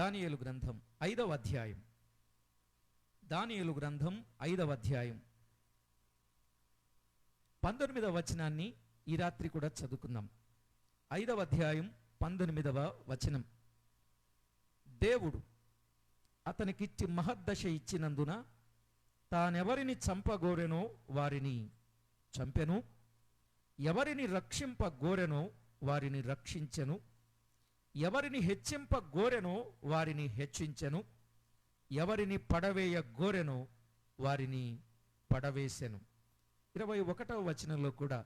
దానియేలు గ్రంథం 5వ అధ్యాయం. దానియేలు గ్రంథం 5వ అధ్యాయం 19వ వచనాన్ని ఈ రాత్రి కూడా చదువుకుందాం. 5వ అధ్యాయం 19వ వచనం. దేవుడు అతనికిచ్చి మహద్దశ ఇచ్చినందున తానెవరిని చంపగోరెనో వారిని చంపెను, ఎవరిని రక్షింపగోరెనో వారిని రక్షించెను, ఎవరిని హెచ్చింపగోరెనో వారిని హెచ్చించెను, ఎవరిని పడవేయ గోరెనో వారిని పడవేసెను. 21వ వచనంలో కూడా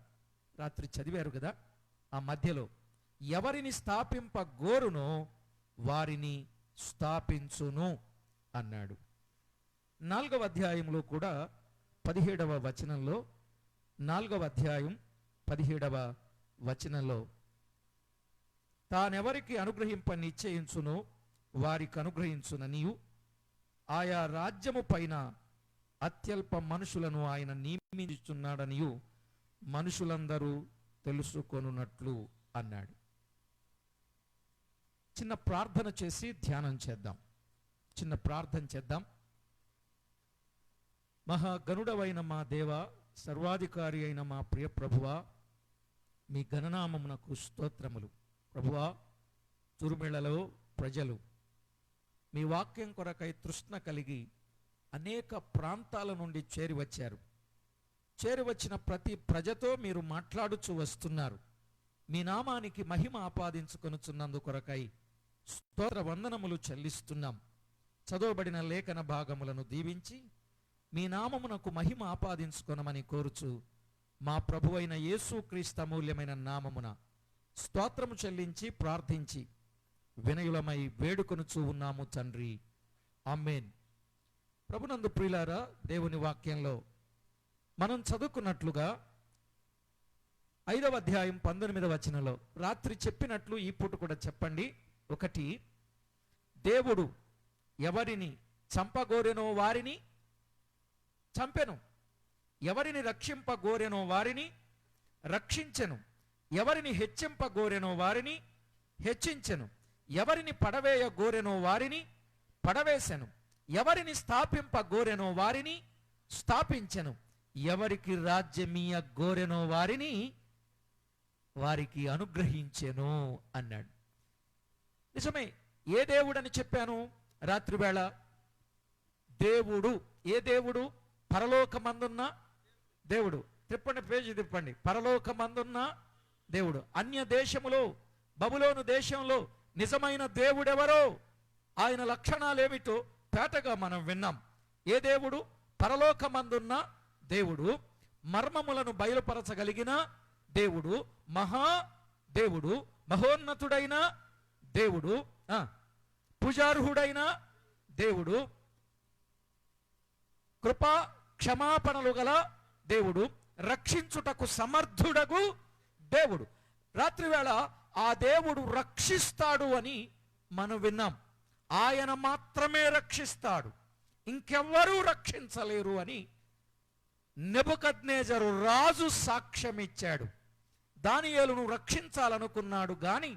రాత్రి చదివారు కదా, ఆ మధ్యలో ఎవరిని స్థాపింపగోరునో వారిని స్థాపించును అన్నాడు. 4వ అధ్యాయంలో కూడా 17వ వచనంలో, 4వ అధ్యాయం 17వ వచనంలో తానెవరికి అనుగ్రహింప నిశ్చయించునో వారికి అనుగ్రహించుననియు, ఆయా రాజ్యము పైన అత్యల్ప మనుషులను ఆయన నియమించుచున్నాడనియు మనుషులందరూ తెలుసుకొనున్నట్లు అన్నాడు. చిన్న ప్రార్థన చేసి ధ్యానం చేద్దాం. చిన్న ప్రార్థన చేద్దాం. మహాగణుడవైన మా దేవ, సర్వాధికారి అయిన మా ప్రియ ప్రభువా, మీ గణనామమునకు స్తోత్రములు. ప్రభువా, తురుమిళ్లలో ప్రజలు మీ వాక్యం కొరకై తృష్ణ కలిగి అనేక ప్రాంతాల నుండి చేరివచ్చారు. చేరివచ్చిన ప్రతి ప్రజతో మీరు మాట్లాడుచూ వస్తున్నారు. మీ నామానికి మహిమ ఆపాదించుకొనుచున్నందు కొరకై స్తోత్ర వందనములు చెల్లిస్తున్నాం. చదవబడిన లేఖన భాగములను దీవించి మీ నామమునకు మహిమ ఆపాదించుకొనమని కోరుచు మా ప్రభువైన యేసుక్రీస్తు అమూల్యమైన నామమున స్తోత్రము చెల్లించి ప్రార్థించి వినయులమై వేడుకొనుచూ ఉన్నాము తండ్రి, ఆమేన్. ప్రభునందు ప్రియులారా, దేవుని వాక్యంలో మనం చదువుకున్నట్లుగా 5వ అధ్యాయం 19వ వచనంలో రాత్రి చెప్పినట్లు ఈ పూట కూడా చెప్పండి. 1, దేవుడు ఎవరిని చంపగోరెనో వారిని చంపెను, ఎవరిని రక్షింపగోరెనో వారిని రక్షించెను, ఎవరిని హెచ్చింపగోరెనో వారిని హెచ్చించెను, ఎవరిని పడవేయ గోరెనో వారిని పడవేశెను, ఎవరిని స్థాపింపగోరెనో వారిని స్థాపించెను, ఎవరికి రాజ్యమీయ గోరెనో వారిని వారికి అనుగ్రహించెను అన్నాడు. నిజమే. ఏ దేవుడని చెప్పాను రాత్రి వేళ? దేవుడు. ఏ దేవుడు? పరలోకమందున్న దేవుడు. తిప్పండి, పేజీ తిప్పండి. పరలోకమందున్న దేవుడు. అన్య దేశములో, బబులోను దేశంలో నిజమైన దేవుడెవరో, ఆయన లక్షణాలేమిటో పేటగా మనం విన్నాం. ఏ దేవుడు? పరలోకమందున్న దేవుడు, మర్మములను బయలుపరచగలిగిన దేవుడు, దేవుడు, మహోన్నతుడైన దేవుడు, పూజార్హుడైన దేవుడు, కృపా క్షమాపణలు గల దేవుడు, రక్షించుటకు సమర్థుడగు దేవుడు. రాత్రివేళ ఆ దేవుడు రక్షిస్తాడు అని మనం విన్నాం. ఆయన మాత్రమే రక్షిస్తాడు, ఇంకెవ్వరూ రక్షించలేరు అని నెబుకద్నెజరు రాజు సాక్ష్యమిచ్చాడు. దానియేలును రక్షించాలనుకున్నాడు గాని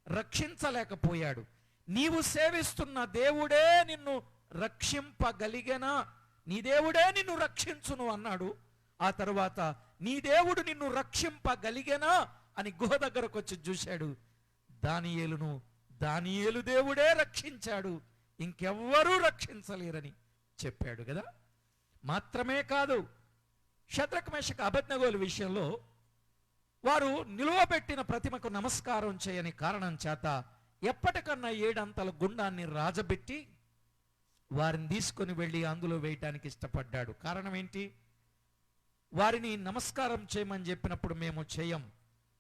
రక్షించలేకపోయాడు. నీవు సేవిస్తున్న దేవుడే నిన్ను రక్షింపగలిగేనా? నీ దేవుడే నిన్ను రక్షించును అన్నాడు. ఆ తర్వాత నీ దేవుడు నిన్ను రక్షింపగలిగేనా అని గుహ దగ్గరకు వచ్చి చూశాడు. దానియేలును దానియేలు దేవుడే రక్షించాడు, ఇంకెవ్వరూ రక్షించలేరని చెప్పాడు కదా. మాత్రమే కాదు, షద్రక్ మేషక్ అబేద్నెగోల విషయంలో వారు నిలువబెట్టిన ప్రతిమకు నమస్కారం చేయని కారణం చేత ఎప్పటికన్నా 7 అంతల గుండాన్ని రాజబెట్టి వారిని తీసుకొని వెళ్ళి అందులో వేయటానికి ఇష్టపడ్డాడు. కారణం ఏంటి? వారిని నమస్కారం చేయమని చెప్పినప్పుడు మేము చేయం,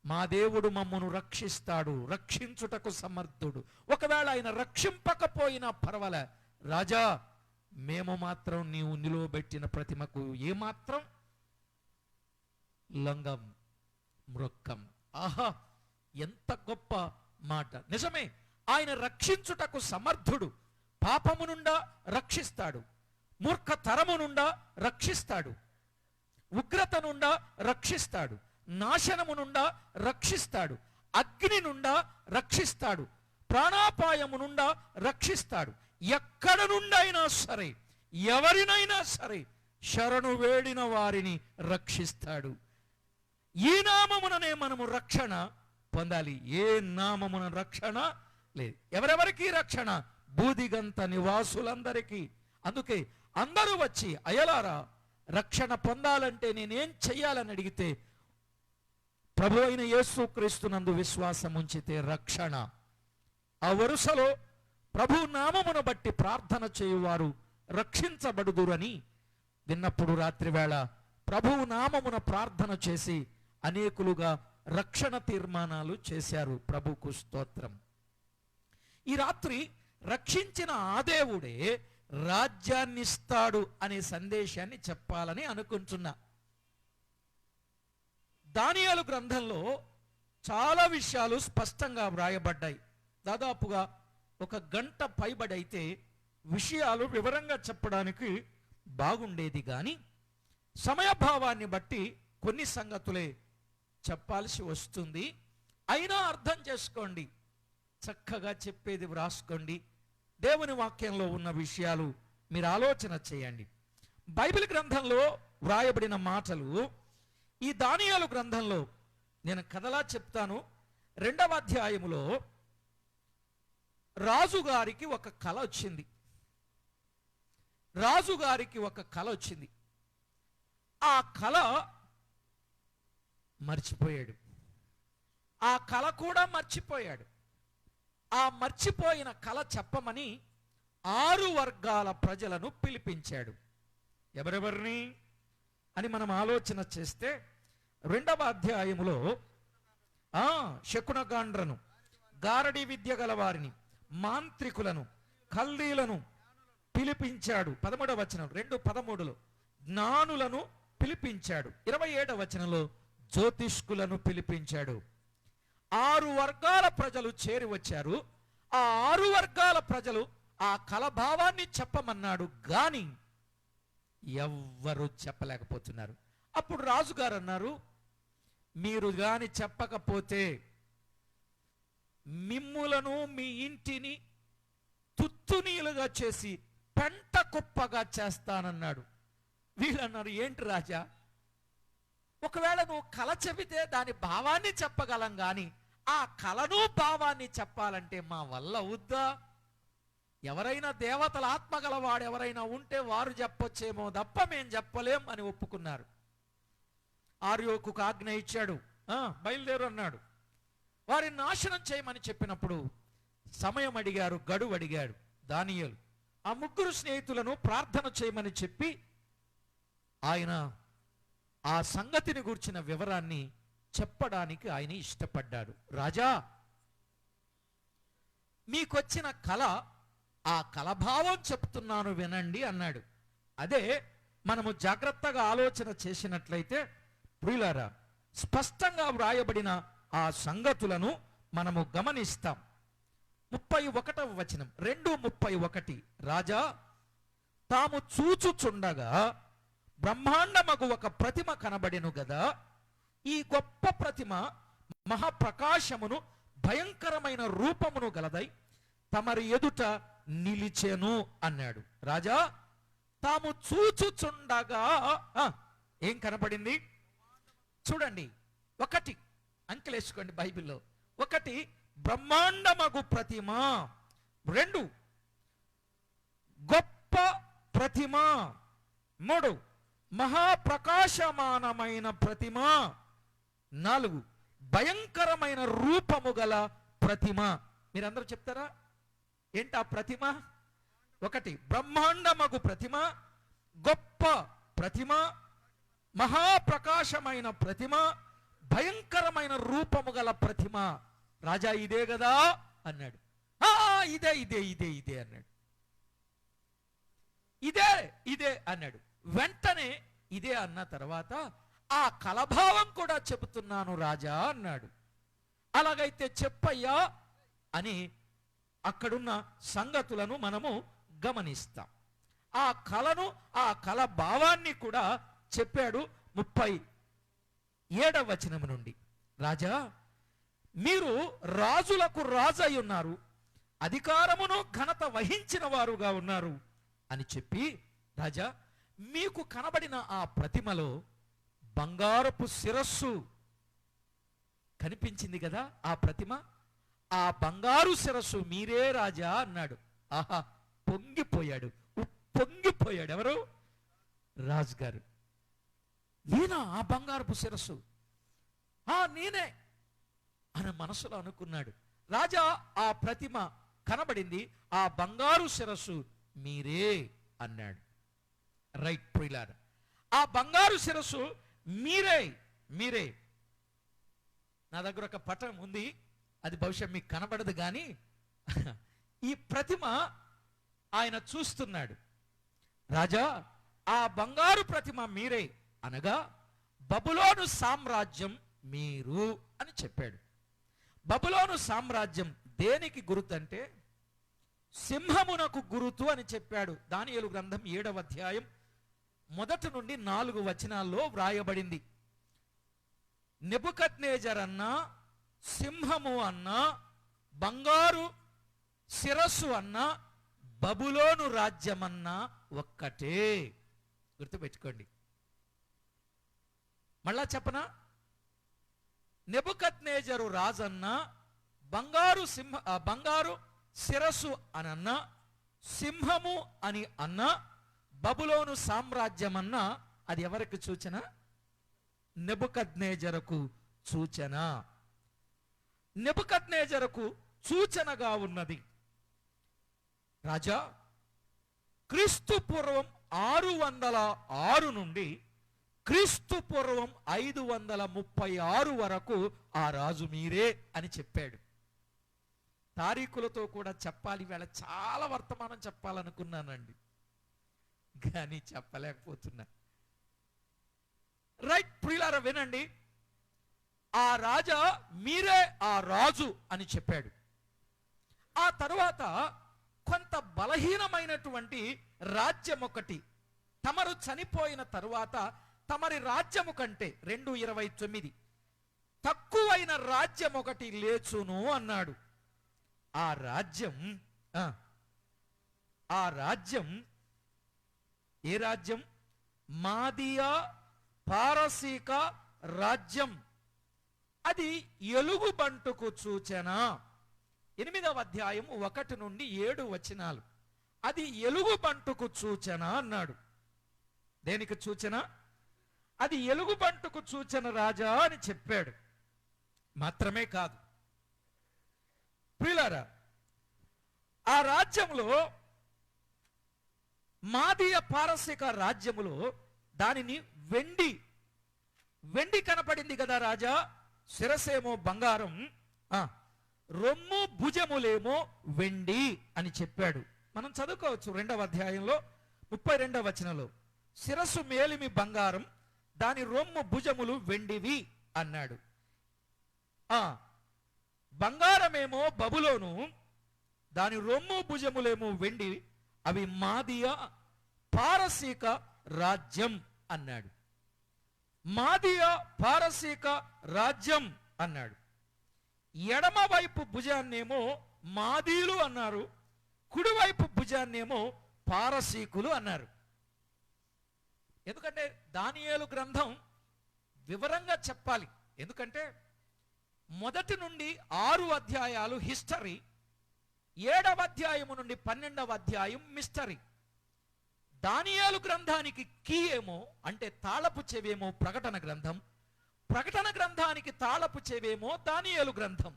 మా దేవుడు మమ్మను రక్షిస్తాడు, రక్షించుటకు సమర్థుడు. ఒకవేళ ఆయన రక్షింపకపోయినా పర్వాలే, రాజా మేము మాత్రం నీవు నిలువబెట్టిన ప్రతిమకు ఏమాత్రం లంగం మృక్కం. ఆహా, ఎంత గొప్ప మాట! నిజమే, ఆయన రక్షించుటకు సమర్థుడు. పాపము నుండా రక్షిస్తాడు, మూర్ఖతరము నుండా రక్షిస్తాడు, ఉగ్రత నుండా రక్షిస్తాడు, నాశనము నుండా రక్షిస్తాడు, అగ్ని నుండా రక్షిస్తాడు, ప్రాణాపాయము నుండా రక్షిస్తాడు. ఎక్కడ నుండైనా సరే, ఎవరినైనా సరే శరణు వేడిన వారిని రక్షిస్తాడు. ఈ నామముననే మనము రక్షణ పొందాలి. ఏ నామమున రక్షణ లేదు. ఎవరెవరికి రక్షణ? బూదిగంత నివాసులందరికీ. అందుకే అందరూ వచ్చి, అయ్యలారా రక్షణ పొందాలంటే నేనేం చెయ్యాలని అడిగితే, ప్రభు అయిన యేసుక్రీస్తునందు విశ్వాసం ఉంచితే రక్షణ. ఆ వరుసలో ప్రభు నామమును బట్టి ప్రార్థన చేయువారు రక్షించబడుదురని విన్నప్పుడు రాత్రివేళ ప్రభువు నామమున ప్రార్థన చేసి అనేకులుగా రక్షణ తీర్మానాలు చేశారు. ప్రభుకు స్తోత్రం. ఈ రాత్రి రక్షించిన ఆ దేవుడే రాజ్యాన్ని ఇస్తాడు అనే సందేశాన్ని చెప్పాలని అనుకుంటున్నా. దానియేలు గ్రంథంలో చాలా విషయాలు స్పష్టంగా వ్రాయబడ్డాయి. దాదాపుగా 1 గంట పైబడైతే విషయాలు వివరంగా చెప్పడానికి బాగుండేది, కానీ సమయభావాన్ని బట్టి కొన్ని సంగతులే చెప్పాల్సి వస్తుంది. అయినా అర్థం చేసుకోండి, చక్కగా చెప్పేది వ్రాసుకోండి. దేవుని వాక్యంలో ఉన్న విషయాలు మీరు ఆలోచన చేయండి. బైబిల్ గ్రంథంలో వ్రాయబడిన మాటలు ఈ దానియేలు గ్రంథంలో నేను కథలా చెప్తాను. 2వ అధ్యాయములో రాజుగారికి ఒక కల వచ్చింది. రాజుగారికి ఒక కల వచ్చింది. ఆ కల మర్చిపోయాడు. ఆ కల కూడా మర్చిపోయాడు. ఆ మర్చిపోయిన కల చెప్పమని 6 వర్గాల ప్రజలను పిలిపించాడు. ఎవరెవరిని అని మనం ఆలోచన చేస్తే 2వ అధ్యాయములో శకునగాండ్రను, గారడి విద్య గల వారిని, మాంత్రికులను, కల్దీలను పిలిపించాడు. 13వ వచనం 2:13లో జ్ఞానులను పిలిపించాడు. 27వ వచనంలో జ్యోతిష్కులను పిలిపించాడు. 6 వర్గాల ప్రజలు చేరి వచ్చారు. ఆ 6 వర్గాల ప్రజలు ఆ కలభావాన్ని చెప్పమన్నాడు, గాని ఎవ్వరూ చెప్పలేకపోతున్నారు. అప్పుడు రాజుగారు అన్నారు, మీరు గాని చెప్పకపోతే మిమ్ములను మీ ఇంటిని తుత్తునీలుగా చేసి పెంట కుప్పగా చేస్తానన్నాడు. వీళ్ళన్నారు, ఏంటి రాజా, ఒకవేళ నువ్వు కల చెబితే దాని భావాన్ని చెప్పగలం, గాని ఆ కలను భావాన్ని చెప్పాలంటే మా వల్ల అవుద్దా? ఎవరైనా దేవతల ఆత్మగలవాడు ఎవరైనా ఉంటే వారు చెప్పొచ్చేమో తప్ప మేం చెప్పలేం అని ఒప్పుకున్నారు. ఆర్యోకు ఆజ్ఞ ఇచ్చాడు, బయలుదేరు అన్నాడు. వారిని నాశనం చేయమని చెప్పినప్పుడు సమయం అడిగారు, గడువు అడిగాడు దానియేలు. ఆ 3 స్నేహితులను ప్రార్థన చేయమని చెప్పి ఆయన ఆ సంగతిని గురించిన వివరాన్ని చెప్పడానికి ఆయన ఇష్టపడ్డాడు. రాజా, మీకొచ్చిన కల, ఆ కలభావం చెప్తున్నాను వినండి అన్నాడు. అదే మనము జాగ్రత్తగా ఆలోచన చేసినట్లయితే ప్రియులారా, స్పష్టంగా వ్రాయబడిన ఆ సంగతులను మనము గమనిస్తాం. 31వ వచనం 2:31, రాజా తాము చూచుచుండగా బ్రహ్మాండమగు ఒక ప్రతిమ కనబడెను గదా, ఈ గొప్ప ప్రతిమ మహాప్రకాశమును భయంకరమైన రూపమును గలదై తమరి ఎదుట నిలిచెను అన్నాడు. రాజా తాము చూచుచుండగా ఏం కనబడింది చూడండి. 1 అంకెలేసుకోండి బైబిల్లో. 1 బ్రహ్మాండమగు ప్రతిమ, 2 గొప్ప ప్రతిమ, 3 మహాప్రకాశమానమైన ప్రతిమ, 4 భయంకరమైన రూపము గల ప్రతిమ. మీరందరూ చెప్తారా ఏంటి ఆ ప్రతిమ? 1 బ్రహ్మాండమగు ప్రతిమ, గొప్ప ప్రతిమ, మహాప్రకాశమైన ప్రతిమ, భయంకరమైన రూపము గల ప్రతిమ. రాజా ఇదే కదా అన్నాడు. ఇదే ఇదే ఇదే ఇదే అన్నాడు. ఇదే ఇదే అన్నాడు. వెంటనే ఇదే అన్న తర్వాత ఆ కలభావం కూడా చెబుతున్నాను రాజా అన్నాడు. అలాగైతే చెప్పయ్యా అని అక్కడున్న సంగతులను మనము గమనిస్తాం. ఆ కలను, ఆ కల భావాన్ని కూడా చెప్పాడు. 37వ వచనం నుండి, రాజా మీరు రాజులకు రాజు అయి ఉన్నారు, అధికారమును ఘనత వహించిన వారుగా ఉన్నారు అని చెప్పి, రాజా, మీకు కనబడిన ఆ ప్రతిమలో బంగారపు శిరస్సు కనిపించింది కదా, ఆ ప్రతిమ, ఆ బంగారు శిరస్సు మీరే రాజా అన్నాడు. ఆహా, పొంగిపోయాడు, పొంగిపోయాడు. ఎవరు? రాజుగారు. నేనా ఆ బంగారపు శిరస్సు? నేనే అని మనసులో అనుకున్నాడు. రాజా, ఆ ప్రతిమ కనబడింది, ఆ బంగారు శిరస్సు మీరే అన్నాడు. రైట్ ప్రియులారా, ఆ బంగారు శిరస్సు మీరే. నా దగ్గర ఒక పటం ఉంది, అది బహుశా మీకు కనబడదు కానీ ఈ ప్రతిమ ఆయన చూస్తున్నాడు. రాజా, ఆ బంగారు ప్రతిమ మీరే అనగా బబులోను సామ్రాజ్యం మీరు అని చెప్పాడు. బబులోను సామ్రాజ్యం దేనికి గుర్తు అంటే సింహమునకు గురుతు అని చెప్పాడు. దానియేలు గ్రంథం 7వ అధ్యాయం 1 నుండి 4 వచనాల్లో వ్రాయబడింది. నెబుకద్నెజర్ అన్నా, సింహము అన్నా, బంగారు శిరస్సు అన్నా, బబులోను రాజ్యమన్నా ఒక్కటే. గుర్తుపెట్టుకోండి. మళ్ళా చెప్పనా? నెబుకద్నెజరు రాజన్నా, బంగారు శిరస్సు అని అన్నా, సింహము అని అన్నా, బబులోను సామ్రాజ్యం అన్నా, అది ఎవరికి సూచన? నెబుకద్నెజరుకు సూచన. నెబుకద్నెజరుకు సూచనగా ఉన్నది. రాజా, క్రీస్తు పూర్వం 606 నుండి క్రీస్తు పూర్వం 536 వరకు ఆ రాజు మీరే అని చెప్పాడు. తారీఖులతో కూడా చెప్పాలి, వేళ చాలా వర్తమానం చెప్పాలనుకున్నానండి, కానీ చెప్పలేకపోతున్నా. రైట్ ప్రియులారా, వినండి. ఆ రాజా మీరే ఆ రాజు అని చెప్పాడు. ఆ తరువాత కొంత బలహీనమైనటువంటి రాజ్యం ఒకటి, తమరు చనిపోయిన తరువాత తమరి రాజ్యము కంటే 2:29 తక్కువైన రాజ్యం ఒకటి లేచును అన్నాడు. ఆ రాజ్యం ఏ రాజ్యం? మాదియా పారసీక రాజ్యం. అది ఎలుగుబంటుకు సూచన. 8వ అధ్యాయం 1 నుండి 7 వచనాలు. అది ఎలుగుబంటుకు సూచన అన్నాడు. దేనికి సూచన? అది ఎలుగుబంటుకు సూచన రాజా అని చెప్పాడు. మాత్రమే కాదు ప్రియులారా, ఆ రాజ్యంలో, మాదీయ పారసీక రాజ్యములో దానిని వెండి కనపడింది కదా రాజా. శిరసేమో బంగారం, రొమ్ము భుజములేమో వెండి అని చెప్పాడు. మనం చదువుకోవచ్చు 2వ అధ్యాయంలో 32వ వచనంలో. శిరస్సు మేలిమి బంగారం, దాని రొమ్ము భుజములు వెండివి అన్నాడు. బంగారమేమో బబులోను, దాని రొమ్ము భుజములేమో వెండి, అవి మాదియా పారసీక రాజ్యం అన్నాడు. మాదియా పారసీక రాజ్యం అన్నాడు. ఎడమ వైపు భుజాన్నేమో మాదీలు అన్నారు, కుడివైపు భుజాన్నేమో పారసీకులు అన్నారు. ఎందుకంటే దానియేలు గ్రంథం వివరంగా చెప్పాలి. ఎందుకంటే 1 నుండి 6 అధ్యాయాలు హిస్టరీ, 7వ అధ్యాయము నుండి 12వ అధ్యాయం మిస్టరీ. దానియేలు గ్రంథానికి కీ ఏమో, అంటే తాళపు చెవేమో ప్రకటన గ్రంథం, ప్రకటన గ్రంథానికి తాళపు చెవేమో దానియేలు గ్రంథం.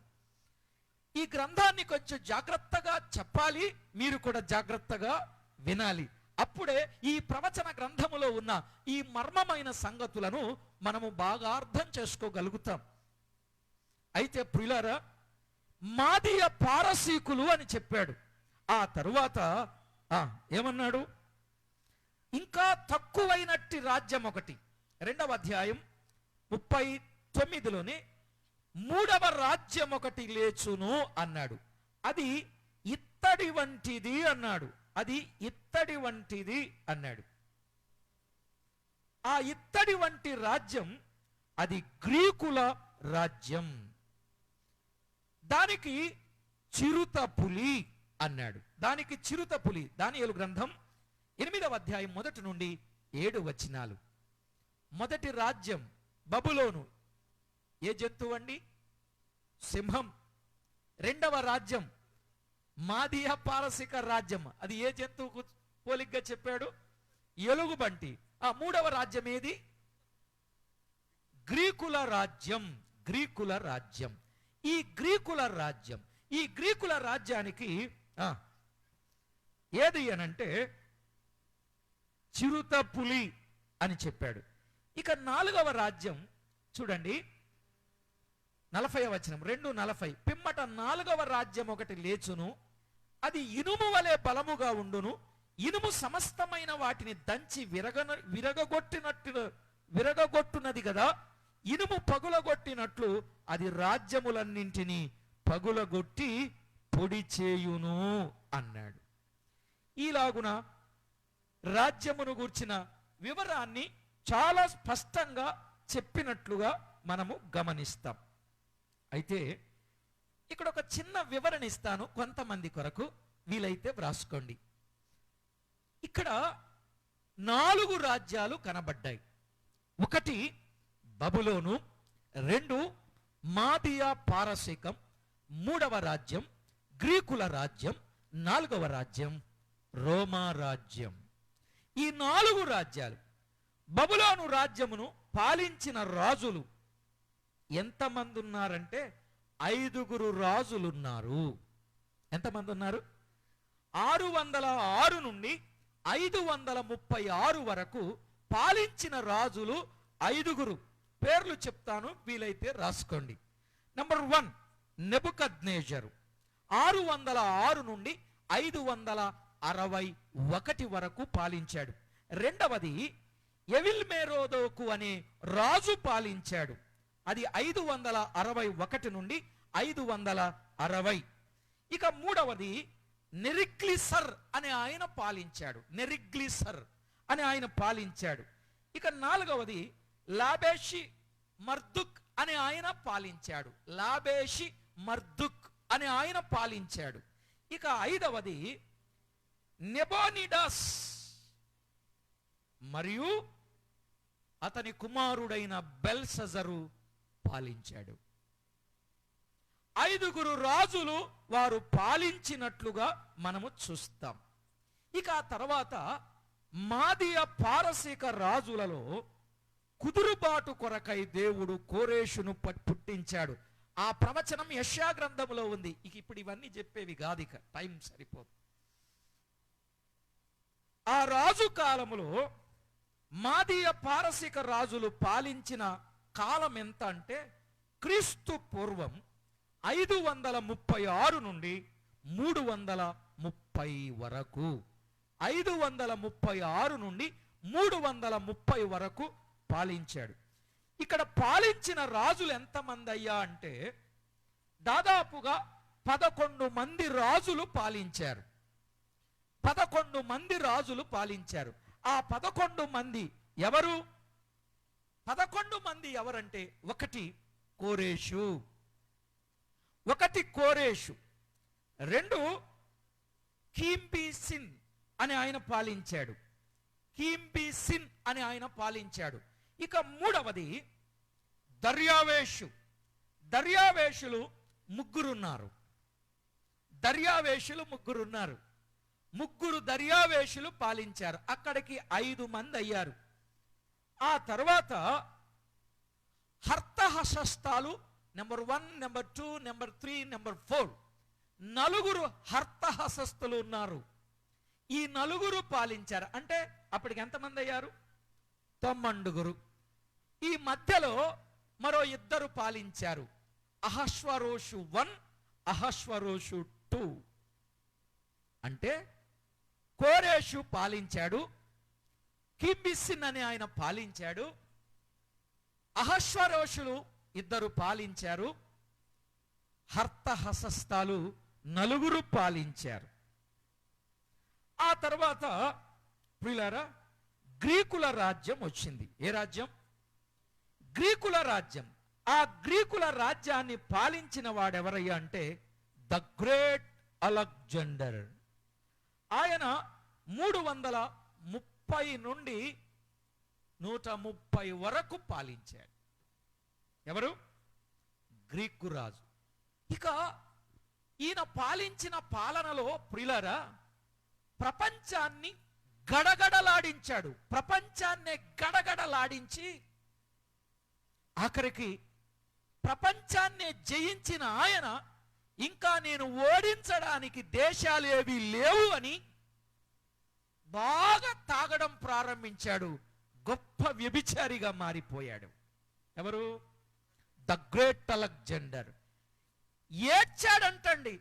ఈ గ్రంథాన్ని కొంచెం జాగ్రత్తగా చెప్పాలి, మీరు కూడా జాగ్రత్తగా వినాలి. అప్పుడే ఈ ప్రవచన గ్రంథములో ఉన్న ఈ మర్మమైన సంగతులను మనము బాగా అర్థం చేసుకోగలుగుతాం. అయితే ప్రియులారా, మాదీయ పారసీకులు అని చెప్పాడు. ఆ తరువాత ఏమన్నాడు? ఇంకా తక్కువైనట్టి రాజ్యం ఒకటి, 2వ అధ్యాయం 39లోనే 3వ రాజ్యం ఒకటి లేచును అన్నాడు. అది ఇత్తడి వంటిది అన్నాడు. అది ఇత్తడి వంటిది అన్నాడు. ఆ ఇత్తడి వంటి రాజ్యం అది గ్రీకుల రాజ్యం. దానికి చిరుత పులి అన్నాడు. దానికి చిరుత పులి. దానియేలు గ్రంథం 8వ అధ్యాయం 1 నుండి 7 వచనాలు. మొదటి రాజ్యం బబులోను ఏ జంతువు అండి? సింహం. రెండవ రాజ్యం మాదియా పారసిక రాజ్యం, అది ఏ జంతువుకు పోలిగ్గా చెప్పాడు? ఎలుగుబంటి. ఆ మూడవ రాజ్యం ఏది? గ్రీకుల రాజ్యం. గ్రీకుల రాజ్యం. ఈ గ్రీకుల రాజ్యానికి ఏది అనంటే చిరుత పులి అని చెప్పాడు. ఇక 4వ రాజ్యం చూడండి, 40వ వచనం, 2:40. పిమ్మట 4వ రాజ్యం ఒకటి లేచును, అది ఇనుము వలె బలముగా ఉండును. ఇనుము సమస్తమైన వాటిని దంచి విరగగొట్టునది కదా, ఇనుము పగులగొట్టినట్లు అది రాజ్యములన్నింటినీ పగులగొట్టి పొడి చేయును అన్నాడు. ఈలాగున రాజ్యమును గూర్చిన వివరాన్ని చాలా స్పష్టంగా చెప్పినట్లుగా మనము గమనిస్తాం. అయితే ఇక్కడ ఒక చిన్న వివరణ ఇస్తాను కొంతమంది కొరకు, వీలైతే వ్రాసుకోండి. ఇక్కడ 4 రాజ్యాలు కనబడ్డాయి. 1 బబులోను, 2 మాదియా పారసీకం, 3వ రాజ్యం గ్రీకుల రాజ్యం, 4వ రాజ్యం రోమా రాజ్యం. ఈ 4 రాజ్యాలు, బబులోను రాజ్యమును పాలించిన రాజులు ఎంతమంది ఉన్నారంటే 5 రాజులున్నారు. ఎంతమంది ఉన్నారు? 606 నుండి 536 వరకు పాలించిన రాజులు 5. పేర్లు చెప్తాను, వీలైతే రాసుకోండి. నంబర్ 1 నెబుకద్నెజరు, 606 నుండి 561 వరకు పాలించాడు. రెండవది ఎవిల్మెరోదోకు అనే రాజు పాలించాడు. అది 561 నుండి 560. ఇక మూడవది నెరిగ్లిసర్ అనే ఆయన పాలించాడు. నెరిగ్లిసర్ అనే ఆయన పాలించాడు. ఇక 4వది లాబేషి మర్దుక్ అనే ఆయన పాలించాడు. లాబేషి మర్దుక్ అనే ఆయన పాలించాడు. ఇక 5వది నెబోనిడాస్ మరియు అతని కుమారుడైన బెల్షజరు పాలించాడు. 5 రాజులు వారు పాలించినట్లుగా మనము చూస్తాం. ఇక ఆ తర్వాత మాదియా పారసీక రాజులలో కుదురుబాటు కొరకై దేవుడు కోరేషును పుట్టించాడు. ఆ ప్రవచనం యెషయా గ్రంథములో ఉంది. ఇక ఇప్పుడు ఇవన్నీ చెప్పేవి కాదు, ఇక టైం సరిపోదు. ఆ రాజు కాలములో మాదియా పారసీక రాజులు పాలించిన కాలం ఎంత అంటే క్రీస్తు పూర్వం 536 నుండి 330 వరకు. 536 నుండి 330 వరకు పాలించాడు. ఇక్కడ పాలించిన రాజులు ఎంతమంది అయ్యా అంటే దాదాపుగా 11 మంది రాజులు పాలించారు. 11 మంది రాజులు పాలించారు. ఆ 11 మంది ఎవరు? 11 మంది ఎవరంటే 1 కోరేషు, 2 కీంబీసిన్ అని ఆయన పాలించాడు. కీంబీసిన్ అని ఆయన పాలించాడు. ఇక 3వది దర్యావేషు. దర్యావేషులు 3 ఉన్నారు. దర్యావేషులు 3 ఉన్నారు. 3 దర్యావేషులు పాలించారు. అక్కడికి 5 మంది అయ్యారు. ఆ తర్వాత హర్తహశస్తాలు నెంబర్ 1, నెంబర్ 2, నెంబర్ 3, నెంబర్ 4 4 హర్తహశస్తులు ఉన్నారు. ఈ 4 పాలించారు. అంటే అప్పటికి ఎంతమంది అయ్యారు? 9. ఈ మధ్యలో మరో 2 పాలించారు. అహష్వరోషు 1, అహష్వరోషు 2. అంటే కోరేషు పాలించాడు, కింబిసిన్ అని ఆయన పాలించాడు, అహష్వరోషులు 2 పాలించారు, హర్తహశస్తాలు 4 పాలించారు. ఆ తర్వాత ప్రియులారా గ్రీకుల రాజ్యం వచ్చింది. ఏ రాజ్యం? గ్రీకుల రాజ్యం. ఆ గ్రీకుల రాజ్యాన్ని పాలించిన వాడెవరయ్యా అంటే ద గ్రేట్ అలెగ్జాండర్. ఆయన 330 నుండి 130 వరకు పాలించాడు. ఎవరు? గ్రీకు రాజు. ఇక ఈయన పాలించిన పాలనలో ప్రియులారా ప్రపంచాన్ని గడగడలాడించాడు. ప్రపంచాన్నే గడగడలాడించి ఆఖరికి ప్రపంచాన్నే జయించిన ఆయన ఇంకా నేను ఓడించడానికి దేశాలు ఏవి లేవు అని బాగా తాగడం ప్రారంభించాడు. గొప్ప వ్యభిచారిగా మారిపోయాడు. ఎవరు? The great Alexander. ఏడ్చాడంటండి.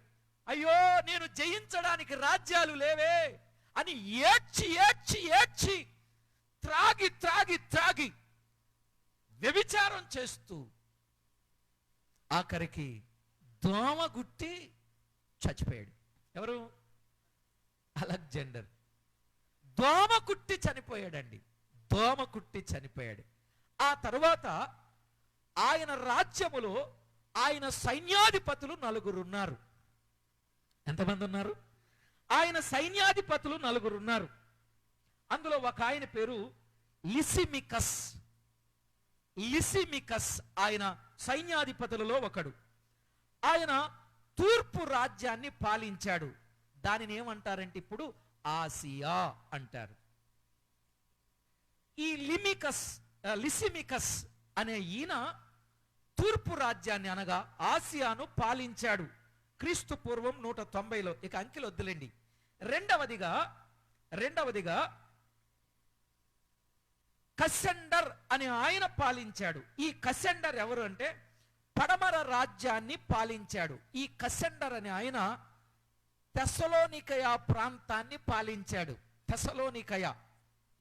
అయ్యో నేను జయించడానికి రాజ్యాలు లేవే అని ఏడ్చి ఏడ్చి ఏడ్చి త్రాగి త్రాగి త్రాగి వ్యభిచారం చేస్తూ ఆఖరికి దోమ గుట్టి చచ్చిపోయాడు. ఎవరు? అలెగ్జాండర్. దోమ కుట్టి చనిపోయాడండి. దోమ కుట్టి చనిపోయాడు. ఆ తరువాత ఆయన రాజ్యములో ఆయన సైన్యాధిపతులు 4 ఉన్నారు. ఎంతమంది ఉన్నారు? ఆయన సైన్యాధిపతులు 4 ఉన్నారు. అందులో ఒక ఆయన పేరు లిసిమికస్. లిసిమికస్ ఆయన సైన్యాధిపతులలో ఒకడు. ఆయన తూర్పు రాజ్యాన్ని పాలించాడు. దానిని ఏమంటారంటే ఇప్పుడు ఆసియా అంటారు. ఈ లిసిమికస్ అనే ఈయన తూర్పు రాజ్యాన్ని అనగా ఆసియాను పాలించాడు క్రీస్తు పూర్వం 190లో. ఇక అంకెలు వద్దులేండి. రెండవదిగా కసెండర్ అని ఆయన పాలించాడు. ఈ కసెండర్ ఎవరు అంటే పడమర రాజ్యాన్ని పాలించాడు. ఈ కసెండర్ అని ఆయన తెస్సలోనికయ ప్రాంతాన్ని పాలించాడు. తెస్సలోనికయ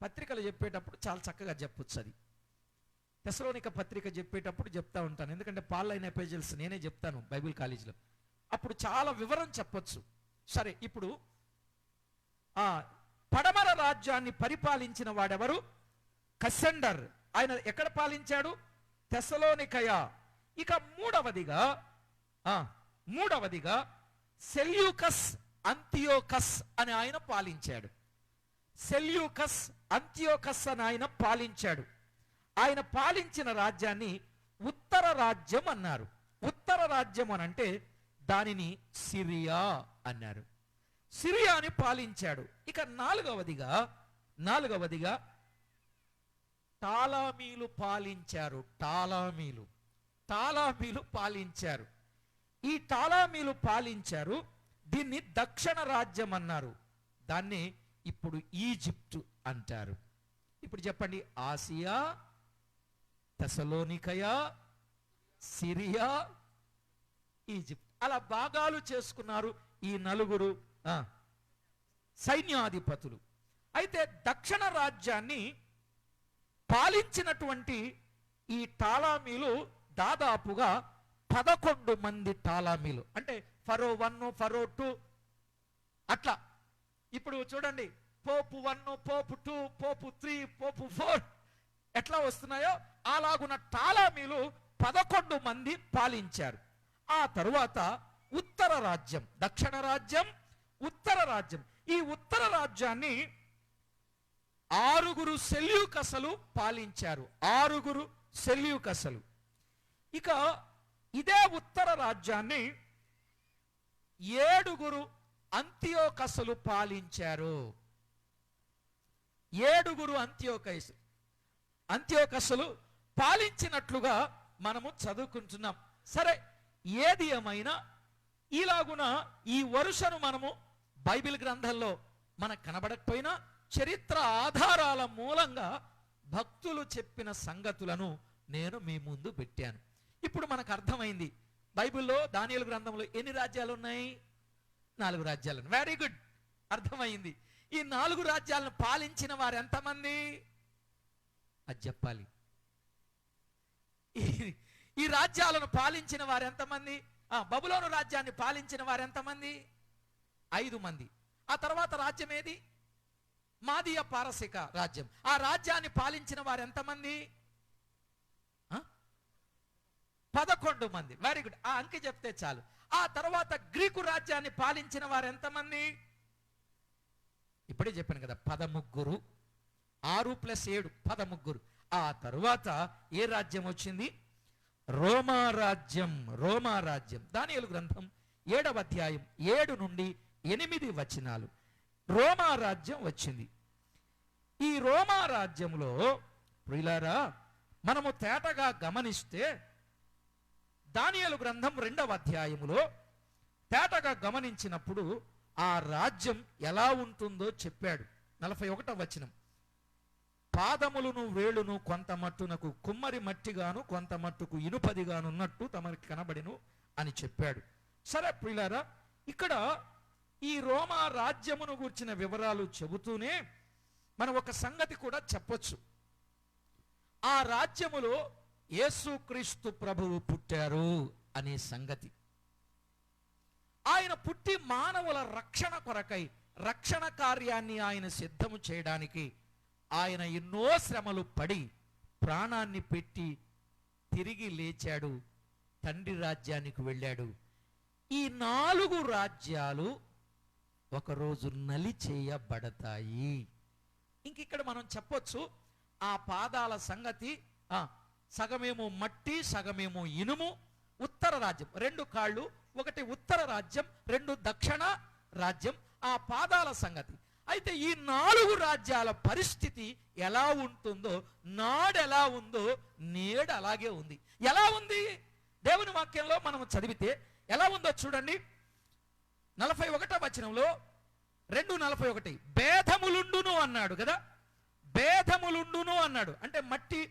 పత్రికలు చెప్పేటప్పుడు చాలా చక్కగా చెప్పొచ్చు. అది తెస్సలోనిక పత్రిక చెప్పేటప్పుడు చెప్తా ఉంటాను. ఎందుకంటే పాలైన పేజెస్ నేనే చెప్తాను బైబిల్ కాలేజీలో. అప్పుడు చాలా వివరం చెప్పొచ్చు. సరే, ఇప్పుడు పడమర రాజ్యాన్ని పరిపాలించిన వాడెవరు? కసెండర్. ఆయన ఎక్కడ పాలించాడు? తెస్సలోనికయ. ఇక మూడవదిగా సెల్యూకస్ అంతియోకస్ అని ఆయన పాలించాడు. సెల్యూకస్ అంతియోకస్ అని ఆయన పాలించాడు. ఆయన పాలించిన రాజ్యాన్ని ఉత్తర రాజ్యం అన్నారు. ఉత్తర రాజ్యం అని అంటే దానిని సిరియా అన్నారు. సిరియాని పాలించాడు. ఇక నాలుగవదిగా టాలమీలు పాలించారు. టాలమీలు పాలించారు. ఈ టాలమీలు పాలించారు. దీన్ని దక్షిణ రాజ్యం అన్నారు. దాన్ని ఇప్పుడు ఈజిప్టు అంటారు. ఇప్పుడు చెప్పండి, ఆసియా, తెస్సలోనికయ, సిరియా, ఈజిప్ట్ అలా భాగాలు చేసుకున్నారు ఈ 4 సైన్యాధిపతులు. అయితే దక్షిణ రాజ్యాన్ని పాలించినటువంటి ఈ టాలమీలు దాదాపుగా 11 మంది టాలమీలు. అంటే ఫరో 1, ఫరో 2 అట్లా. ఇప్పుడు చూడండి, పోపు 1, పోపు 2, పోపు 3, పోపు 4 ఎట్లా వస్తున్నాయో అలాగున్న టాలమీలు 11 మంది పాలించారు. ఆ తరువాత ఉత్తర రాజ్యం, దక్షిణ రాజ్యం, ఉత్తర రాజ్యం. ఈ ఉత్తర రాజ్యాన్ని 6 సెల్యూకసలు పాలించారు. 6 సెల్యూకసలు. ఇక ఇదే ఉత్తర రాజ్యాన్ని 7 అంతియోకసలు పాలించారు. 7 అంతియోకసలు పాలించినట్లుగా మనము చదువుకుంటున్నాం. సరే, ఏది ఏమైనా ఇలాగున ఈ వరుసను మనము బైబిల్ గ్రంథంలో మనకు కనబడకపోయినా చరిత్ర ఆధారాల మూలంగా భక్తులు చెప్పిన సంగతులను నేను మీ ముందు పెట్టాను. ఇప్పుడు మనకు అర్థమైంది బైబిల్లో దానియేలు గ్రంథంలో ఎన్ని రాజ్యాలు ఉన్నాయి? 4 రాజ్యాలు. వెరీ గుడ్, అర్థమైంది. ఈ 4 రాజ్యాలను పాలించిన వారు ఎంతమంది? అది చెప్పాలి. ఈ రాజ్యాలను పాలించిన వారు ఎంతమంది? బబులోను రాజ్యాన్ని పాలించిన వారు ఎంతమంది? 5 మంది. ఆ తర్వాత రాజ్యం ఏది? మాదీయ పారసిక రాజ్యం. ఆ రాజ్యాన్ని పాలించిన వారు ఎంతమంది? 11 మంది. వెరీ గుడ్, ఆ అంకె చెప్తే చాలు. ఆ తర్వాత గ్రీకు రాజ్యాన్ని పాలించిన వారు ఎంతమంది? ఇప్పుడే చెప్పాను కదా, 13. 6 + 7 13. ఆ తరువాత ఏ రాజ్యం వచ్చింది? రోమా రాజ్యం. రోమా రాజ్యం. దానియేలు గ్రంథం 7వ అధ్యాయం 7 నుండి 8 వచనాలు. రోమా రాజ్యం వచ్చింది. ఈ రోమా రాజ్యంలో ప్రియులారా మనము తేటగా గమనిస్తే దానియేలు గ్రంథం 2వ అధ్యాయములో తేటగా గమనించినప్పుడు ఆ రాజ్యం ఎలా ఉంటుందో చెప్పాడు. 41వ వచనం, పాదములను వేళును కొంత మట్టునకు కుమ్మరి మట్టిగాను కొంత మట్టుకు ఇనుపదిగానున్నట్టు తమకి కనబడిను అని చెప్పాడు. సరే ప్రియులారా, ఇక్కడ ఈ రోమా రాజ్యమును గూర్చిన వివరాలు చెబుతూనే మనం ఒక సంగతి కూడా చెప్పొచ్చు. ఆ రాజ్యములో యేసుక్రీస్తు ప్రభువు పుట్టారు అనే సంగతి. ఆయన పుట్టి మానవుల రక్షణ కొరకై రక్షణ కార్యాన్ని ఆయన సిద్ధము చేయడానికి ఆయన ఎన్నో శ్రమలు పడి ప్రాణాన్ని పెట్టి తిరిగి లేచాడు, తండ్రి రాజ్యానికి వెళ్ళాడు. ఈ 4 రాజ్యాలు ఒకరోజు నలిచేయబడతాయి. ఇంకిక్కడ మనం చెప్పొచ్చు ఆ పాదాల సంగతి. సగమేమో మట్టి, సగమేమో ఇనుము. ఉత్తర రాజ్యం 2 కాళ్ళు, ఒకటి ఉత్తర రాజ్యం, 2 దక్షిణ రాజ్యం. ఆ పాదాల సంగతి. అయితే ఈ 4 రాజ్యాల పరిస్థితి ఎలా ఉంటుందో, నాడెలా ఉందో నేడు అలాగే ఉంది. ఎలా ఉంది? దేవుని వాక్యంలో మనం చదివితే ఎలా ఉందో చూడండి. 41వ వచనంలో 2:41 భేదములుండును అన్నాడు కదా. భేదములుండును అన్నాడు అంటే మట్టి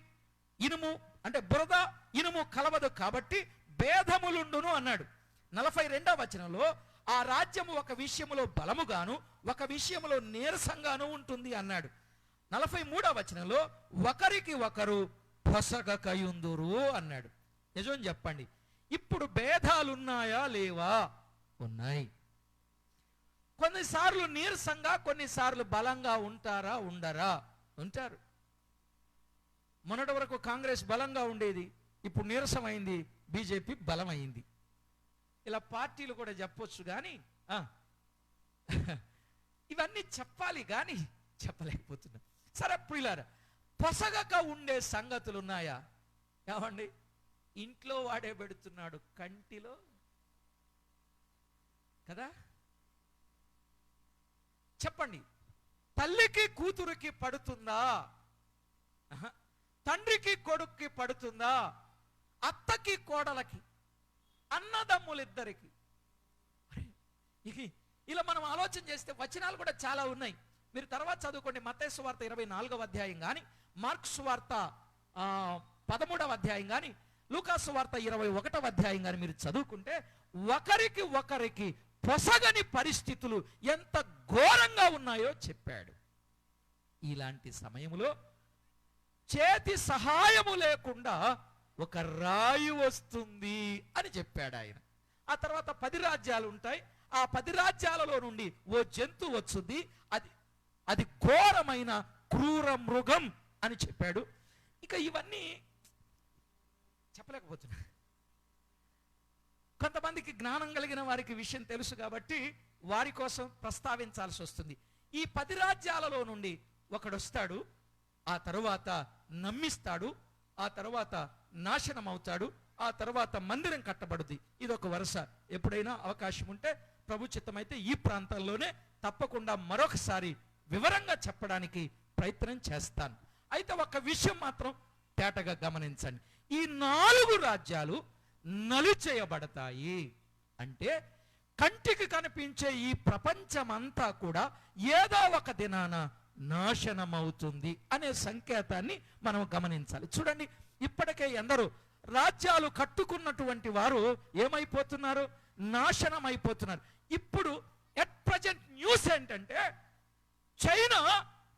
ఇనుము అంటే బురద ఇనుము కలవదు కాబట్టి భేదములుండును అన్నాడు. 42వ వచనంలో ఆ రాజ్యము ఒక విషయములో బలముగాను ఒక విషయములో నీరసంగాను ఉంటుంది అన్నాడు. 43వ వచనంలో ఒకరికి ఒకరు పొసగకయుందురు అన్నాడు. నిజం చెప్పండి, ఇప్పుడు భేదాలున్నాయా లేవా? ఉన్నాయి. కొన్నిసార్లు నీరసంగా, కొన్నిసార్లు బలంగా ఉంటారా? ఉండరా? ఉంటారు. మొన్నటి వరకు కాంగ్రెస్ బలంగా ఉండేది, ఇప్పుడు నీరసమైంది, బీజేపీ బలమైంది. ఇలా పార్టీలు కూడా చెప్పొచ్చు కానీ ఇవన్నీ చెప్పాలి కానీ చెప్పలేకపోతున్నా. సరే ప్రియులారా, పొసగక ఉండే సంగతులు ఉన్నాయా? ఏమండి, ఇంట్లో వాడే పెడుతున్నాడు కంటిలో కదా. చెప్పండి, తల్లికి కూతురికి పడుతుందా? తండ్రికి కొడుక్కి పడుతుందా? అత్తకి కోడలకి, అన్నదమ్ములిద్దరికి. ఇలా మనం ఆలోచన చేస్తే వచనాలు కూడా చాలా ఉన్నాయి. మీరు తర్వాత చదువుకోండి. మత్తయి సువార్త 24వ అధ్యాయం కానీ, మార్కు సువార్త 13వ అధ్యాయం కానీ, లూకా సువార్త 21వ అధ్యాయం కానీ మీరు చదువుకుంటే ఒకరికి ఒకరికి పొసగని పరిస్థితులు ఎంత ఘోరంగా ఉన్నాయో చెప్పాడు. ఇలాంటి సమయంలో చేతి సహాయము లేకుండా ఒక రాయి వస్తుంది అని చెప్పాడు ఆయన. ఆ తర్వాత 10 రాజ్యాలు ఉంటాయి. ఆ 10 రాజ్యాలలో నుండి ఓ జంతువు వస్తుంది, అది ఘోరమైన క్రూర మృగం అని చెప్పాడు. ఇక ఇవన్నీ చెప్పలేకపోతున్నా. కొంతమందికి జ్ఞానం కలిగిన వారికి విషయం తెలుసు కాబట్టి వారి కోసం ప్రస్తావించాల్సి వస్తుంది. ఈ 10 రాజ్యాలలో నుండి ఒకడొస్తాడు, ఆ తరువాత నమ్మిస్తాడు, ఆ తర్వాత నాశనం అవుతాడు, ఆ తర్వాత మందిరం కట్టబడుద్ది. ఇదొక వరుస. ఎప్పుడైనా అవకాశం ఉంటే ప్రభు చిత్తమైతే ఈ ప్రాంతాల్లోనే తప్పకుండా మరొకసారి వివరంగా చెప్పడానికి ప్రయత్నం చేస్తాను. అయితే ఒక విషయం మాత్రం తేటగా గమనించండి. ఈ 4 రాజ్యాలు నలిచేయబడతాయి. అంటే కంటికి కనిపించే ఈ ప్రపంచమంతా కూడా ఏదో ఒక దినాన నాశనమవుతుంది అనే సంకేతాన్ని మనం గమనించాలి. చూడండి, ఇప్పటికే ఎందరో రాజ్యాలు కట్టుకున్నటువంటి వారు ఏమైపోతున్నారు? నాశనం అయిపోతున్నారు. ఇప్పుడు ఎట్ ప్రజెంట్ న్యూస్ ఏంటంటే చైనా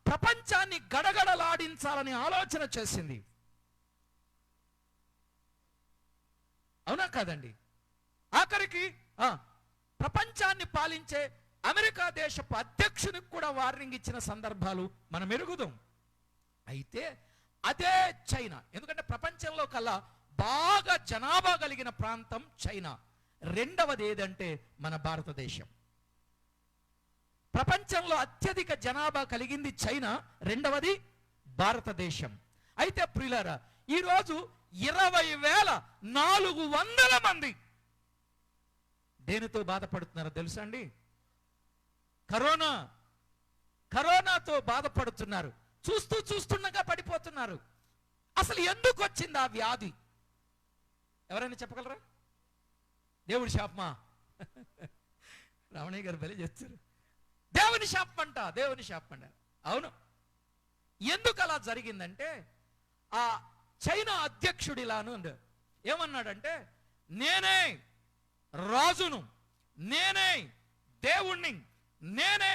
ప్రపంచాన్ని గడగడలాడించాలని ఆలోచన చేసింది. అవునా కాదండి? ఆఖరికి ప్రపంచాన్ని పాలించే అమెరికా దేశపు అధ్యక్షునికి కూడా వార్నింగ్ ఇచ్చిన సందర్భాలు మనం ఎరుగుదాం. అయితే అదే చైనా, ఎందుకంటే ప్రపంచంలో కల్లా బాగా జనాభా కలిగిన ప్రాంతం చైనా. రెండవది ఏదంటే మన భారతదేశం. ప్రపంచంలో అత్యధిక జనాభా కలిగింది చైనా, రెండవది భారతదేశం. అయితే ప్రియులారా, ఈరోజు 20,400 మంది దేనితో బాధపడుతున్నారో తెలుసా అండి? కరోనాతో బాధపడుతున్నారు. చూస్తుండగా పడిపోతున్నారు. అసలు ఎందుకు వచ్చింది ఆ వ్యాధి? ఎవరైనా చెప్పగలరా? దేవుడి శాపమా? రమణయ్య గారు బలి చేస్తారు. దేవుని శాపమంట. అవును. ఎందుకు అలా జరిగిందంటే, ఆ చైనా అధ్యక్షుడు ఇలాను ఏమన్నాడంటే, నేనే రాజును, నేనే దేవుణ్ణి, నేనే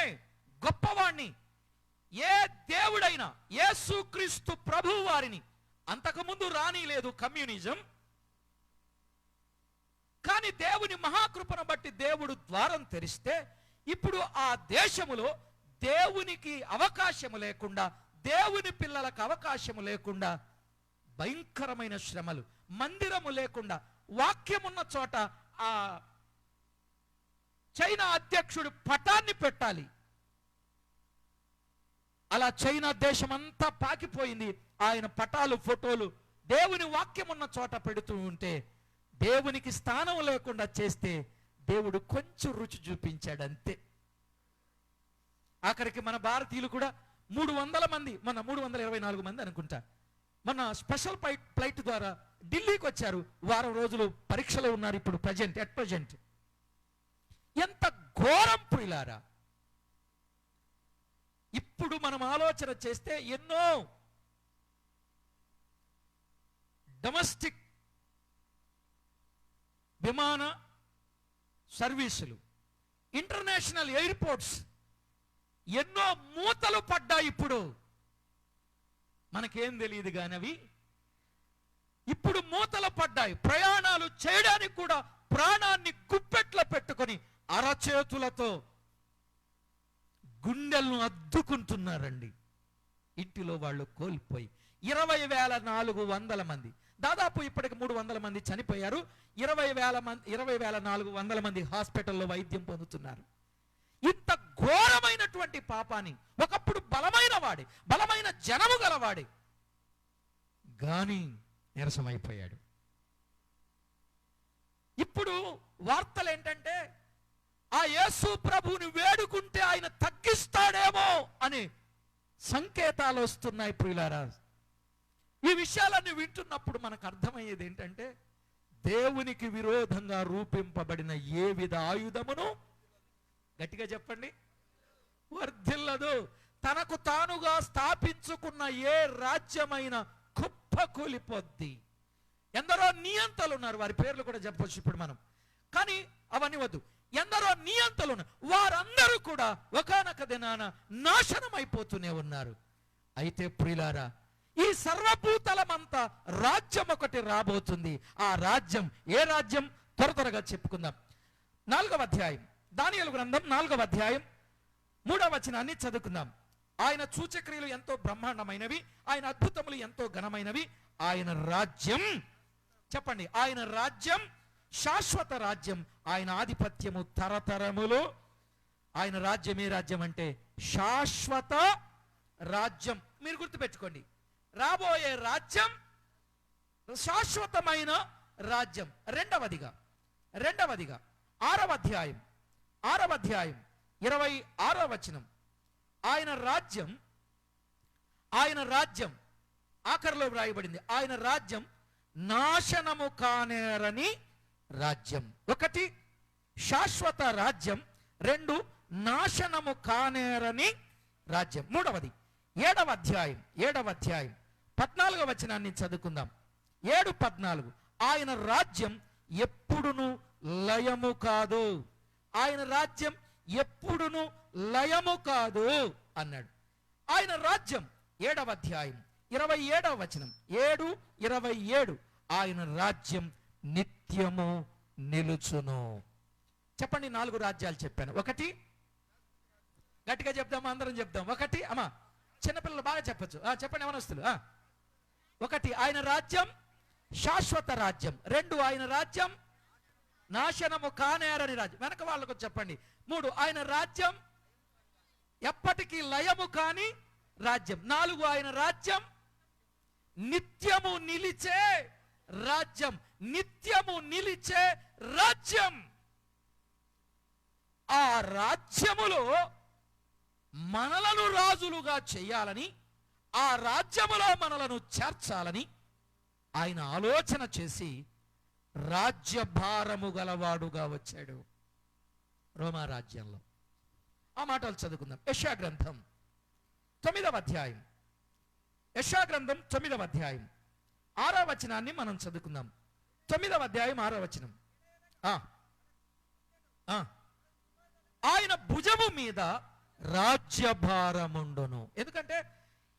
గొప్పవాణ్ణి. ఏ దేవుడైనా యేసుక్రీస్తు ప్రభువు వారిని అంతకుముందు రానిలేదు కమ్యూనిజం. కానీ దేవుని మహాకృపను బట్టి దేవుడు ద్వారం తెరిస్తే ఇప్పుడు ఆ దేశములో దేవునికి అవకాశము లేకుండా, దేవుని పిల్లలకు అవకాశము లేకుండా భయంకరమైన శ్రమలు, మందిరము లేకుండా, వాక్యమున్న చోట ఆ చైనా అధ్యక్షుడు పటాన్ని పెట్టాలి. అలా చైనా దేశమంతా పాకిపోయింది. ఆయన పటాలు, ఫోటోలు దేవుని వాక్యం ఉన్న చోట పెడుతూ ఉంటే, దేవునికి స్థానం లేకుండా చేస్తే దేవుడు కొంచెం రుచి చూపించాడు అంతే. ఆఖరికి మన భారతీయులు కూడా 300 మంది, మన 324 మంది అనుకుంటా, మన స్పెషల్ ఫ్లైట్ ద్వారా ఢిల్లీకి వచ్చారు. వారం రోజులు పరీక్షలో ఉన్నారు. ఇప్పుడు ప్రజెంట్ ఎంత ఘోరం ప్రియులారా! ఇప్పుడు మనం ఆలోచన చేస్తే ఎన్నో డొమెస్టిక్ విమాన సర్వీసులు, ఇంటర్నేషనల్ ఎయిర్పోర్ట్స్ ఎన్నో మూతలు పడ్డాయి. ఇప్పుడు మనకేం తెలియదు కానీ అవి ఇప్పుడు మూతలు పడ్డాయి. ప్రయాణాలు చేయడానికి కూడా ప్రాణాన్ని గుప్పెట్లో పెట్టుకొని అరచేతులతో గుండెలను అద్దుకుంటున్నారండి. ఇంటిలో వాళ్ళు కోల్పోయి 20,400 మంది, దాదాపు ఇప్పటికి 300 మంది చనిపోయారు. 20,400 మంది హాస్పిటల్లో వైద్యం పొందుతున్నారు. ఇంత ఘోరమైనటువంటి పాపాన్ని ఒకప్పుడు బలమైన జనము గలవాడి గాని నీరసమైపోయాడు. ఇప్పుడు వార్తలు ఏంటంటే, ఆ యేసు ప్రభువుని వేడుకుంటే ఆయన తగ్గిస్తాడేమో అని సంకేతాలు వస్తున్నాయి ప్రియులారా. ఈ విషయాలన్నీ వింటున్నప్పుడు మనకు అర్థమయ్యేది ఏంటంటే, దేవునికి విరోధంగా రూపింపబడిన ఏ విధ ఆయుధమును, గట్టిగా చెప్పండి, వర్ధిల్లదు. తనకు తానుగా స్థాపించుకున్న ఏ రాజ్యమైన కుప్పకూలిపోద్ది. ఎందరో నియంతలు ఉన్నారు, వారి పేర్లు కూడా చెప్పొచ్చు ఇప్పుడు మనం, కానీ అవన్నీ వద్దు. ఎందరో నియంతలు ఉన్నారు, వారందరూ కూడా ఒకానొక దినాన నాశనం అయిపోతూనే ఉన్నారు. అయితే ప్రియులారా, ఈ సర్వభూతలమంతా రాజ్యం ఒకటి రాబోతుంది. ఆ రాజ్యం ఏ రాజ్యం? త్వరగా చెప్పుకుందాం. 4వ అధ్యాయం, దానియేలు గ్రంథం 4వ అధ్యాయం 3వ వచనాన్ని చదువుకుందాం. ఆయన సూచక్రియలు ఎంతో బ్రహ్మాండమైనవి, ఆయన అద్భుతములు ఎంతో ఘనమైనవి. ఆయన రాజ్యం, చెప్పండి, ఆయన రాజ్యం శాశ్వత రాజ్యం, ఆయన ఆధిపత్యము తరతరములు. ఆయన రాజ్యం ఏ రాజ్యం అంటే శాశ్వత రాజ్యం. మీరు గుర్తుపెట్టుకోండి, రాబోయే రాజ్యం శాశ్వతమైన రాజ్యం. రెండవదిగా 6వ అధ్యాయం 26వ వచనం, ఆయన రాజ్యం ఆఖరిలో వ్రాయబడింది, ఆయన రాజ్యం నాశనము కానేరని రాజ్యం. 1 శాశ్వత రాజ్యం, 2 నాశనము కానేరని రాజ్యం. 3వది 7వ అధ్యాయం 14వ వచనాన్ని చదువుకుందాం. 7:14, ఆయన రాజ్యం ఎప్పుడును లయము కాదు, ఆయన రాజ్యం ఎప్పుడును లయము కాదు అన్నాడు. ఆయన రాజ్యం 7వ అధ్యాయం 27వ వచనం, 7:27, ఆయన రాజ్యం నిత్యము నిలుచును. చెప్పండి, 4 రాజ్యాలు చెప్పాను. 1, గట్టిగా చెప్దామా, అందరం చెప్దాం. 1, అమ్మా చిన్నపిల్లలు బాగా చెప్పచ్చు, చెప్పండి యవనస్తులు. 1, ఆయన రాజ్యం శాశ్వత రాజ్యం. 2 ఆయన రాజ్యం నాశనము కానేరని రాజ్యం. వెనక వాళ్ళకు చెప్పండి. 3 ఆయన రాజ్యం ఎప్పటికీ లయము కాని రాజ్యం. 4 ఆయన రాజ్యం నిత్యము నిలిచే రాజ్యం. నిత్యము నిలిచే రాజ్యం. ఆ రాజ్యములో మనలను రాజులుగా చేయాలని, ఆ రాజ్యములో మనలను చేర్చాలని ఆయన ఆలోచన చేసి రాజ్యభారము గలవాడుగా వచ్చాడు రోమా రాజ్యంలో. ఆ మాటలు చదువుకుందాం. యెషయా గ్రంథం 9వ అధ్యాయం. యెషయా గ్రంథం 9వ అధ్యాయం 6వ వచనాన్ని మనం చదువుకుందాం. 9వ అధ్యాయం 6వ వచనం. ఆయన భుజము మీద రాజ్యభారముండును. ఎందుకంటే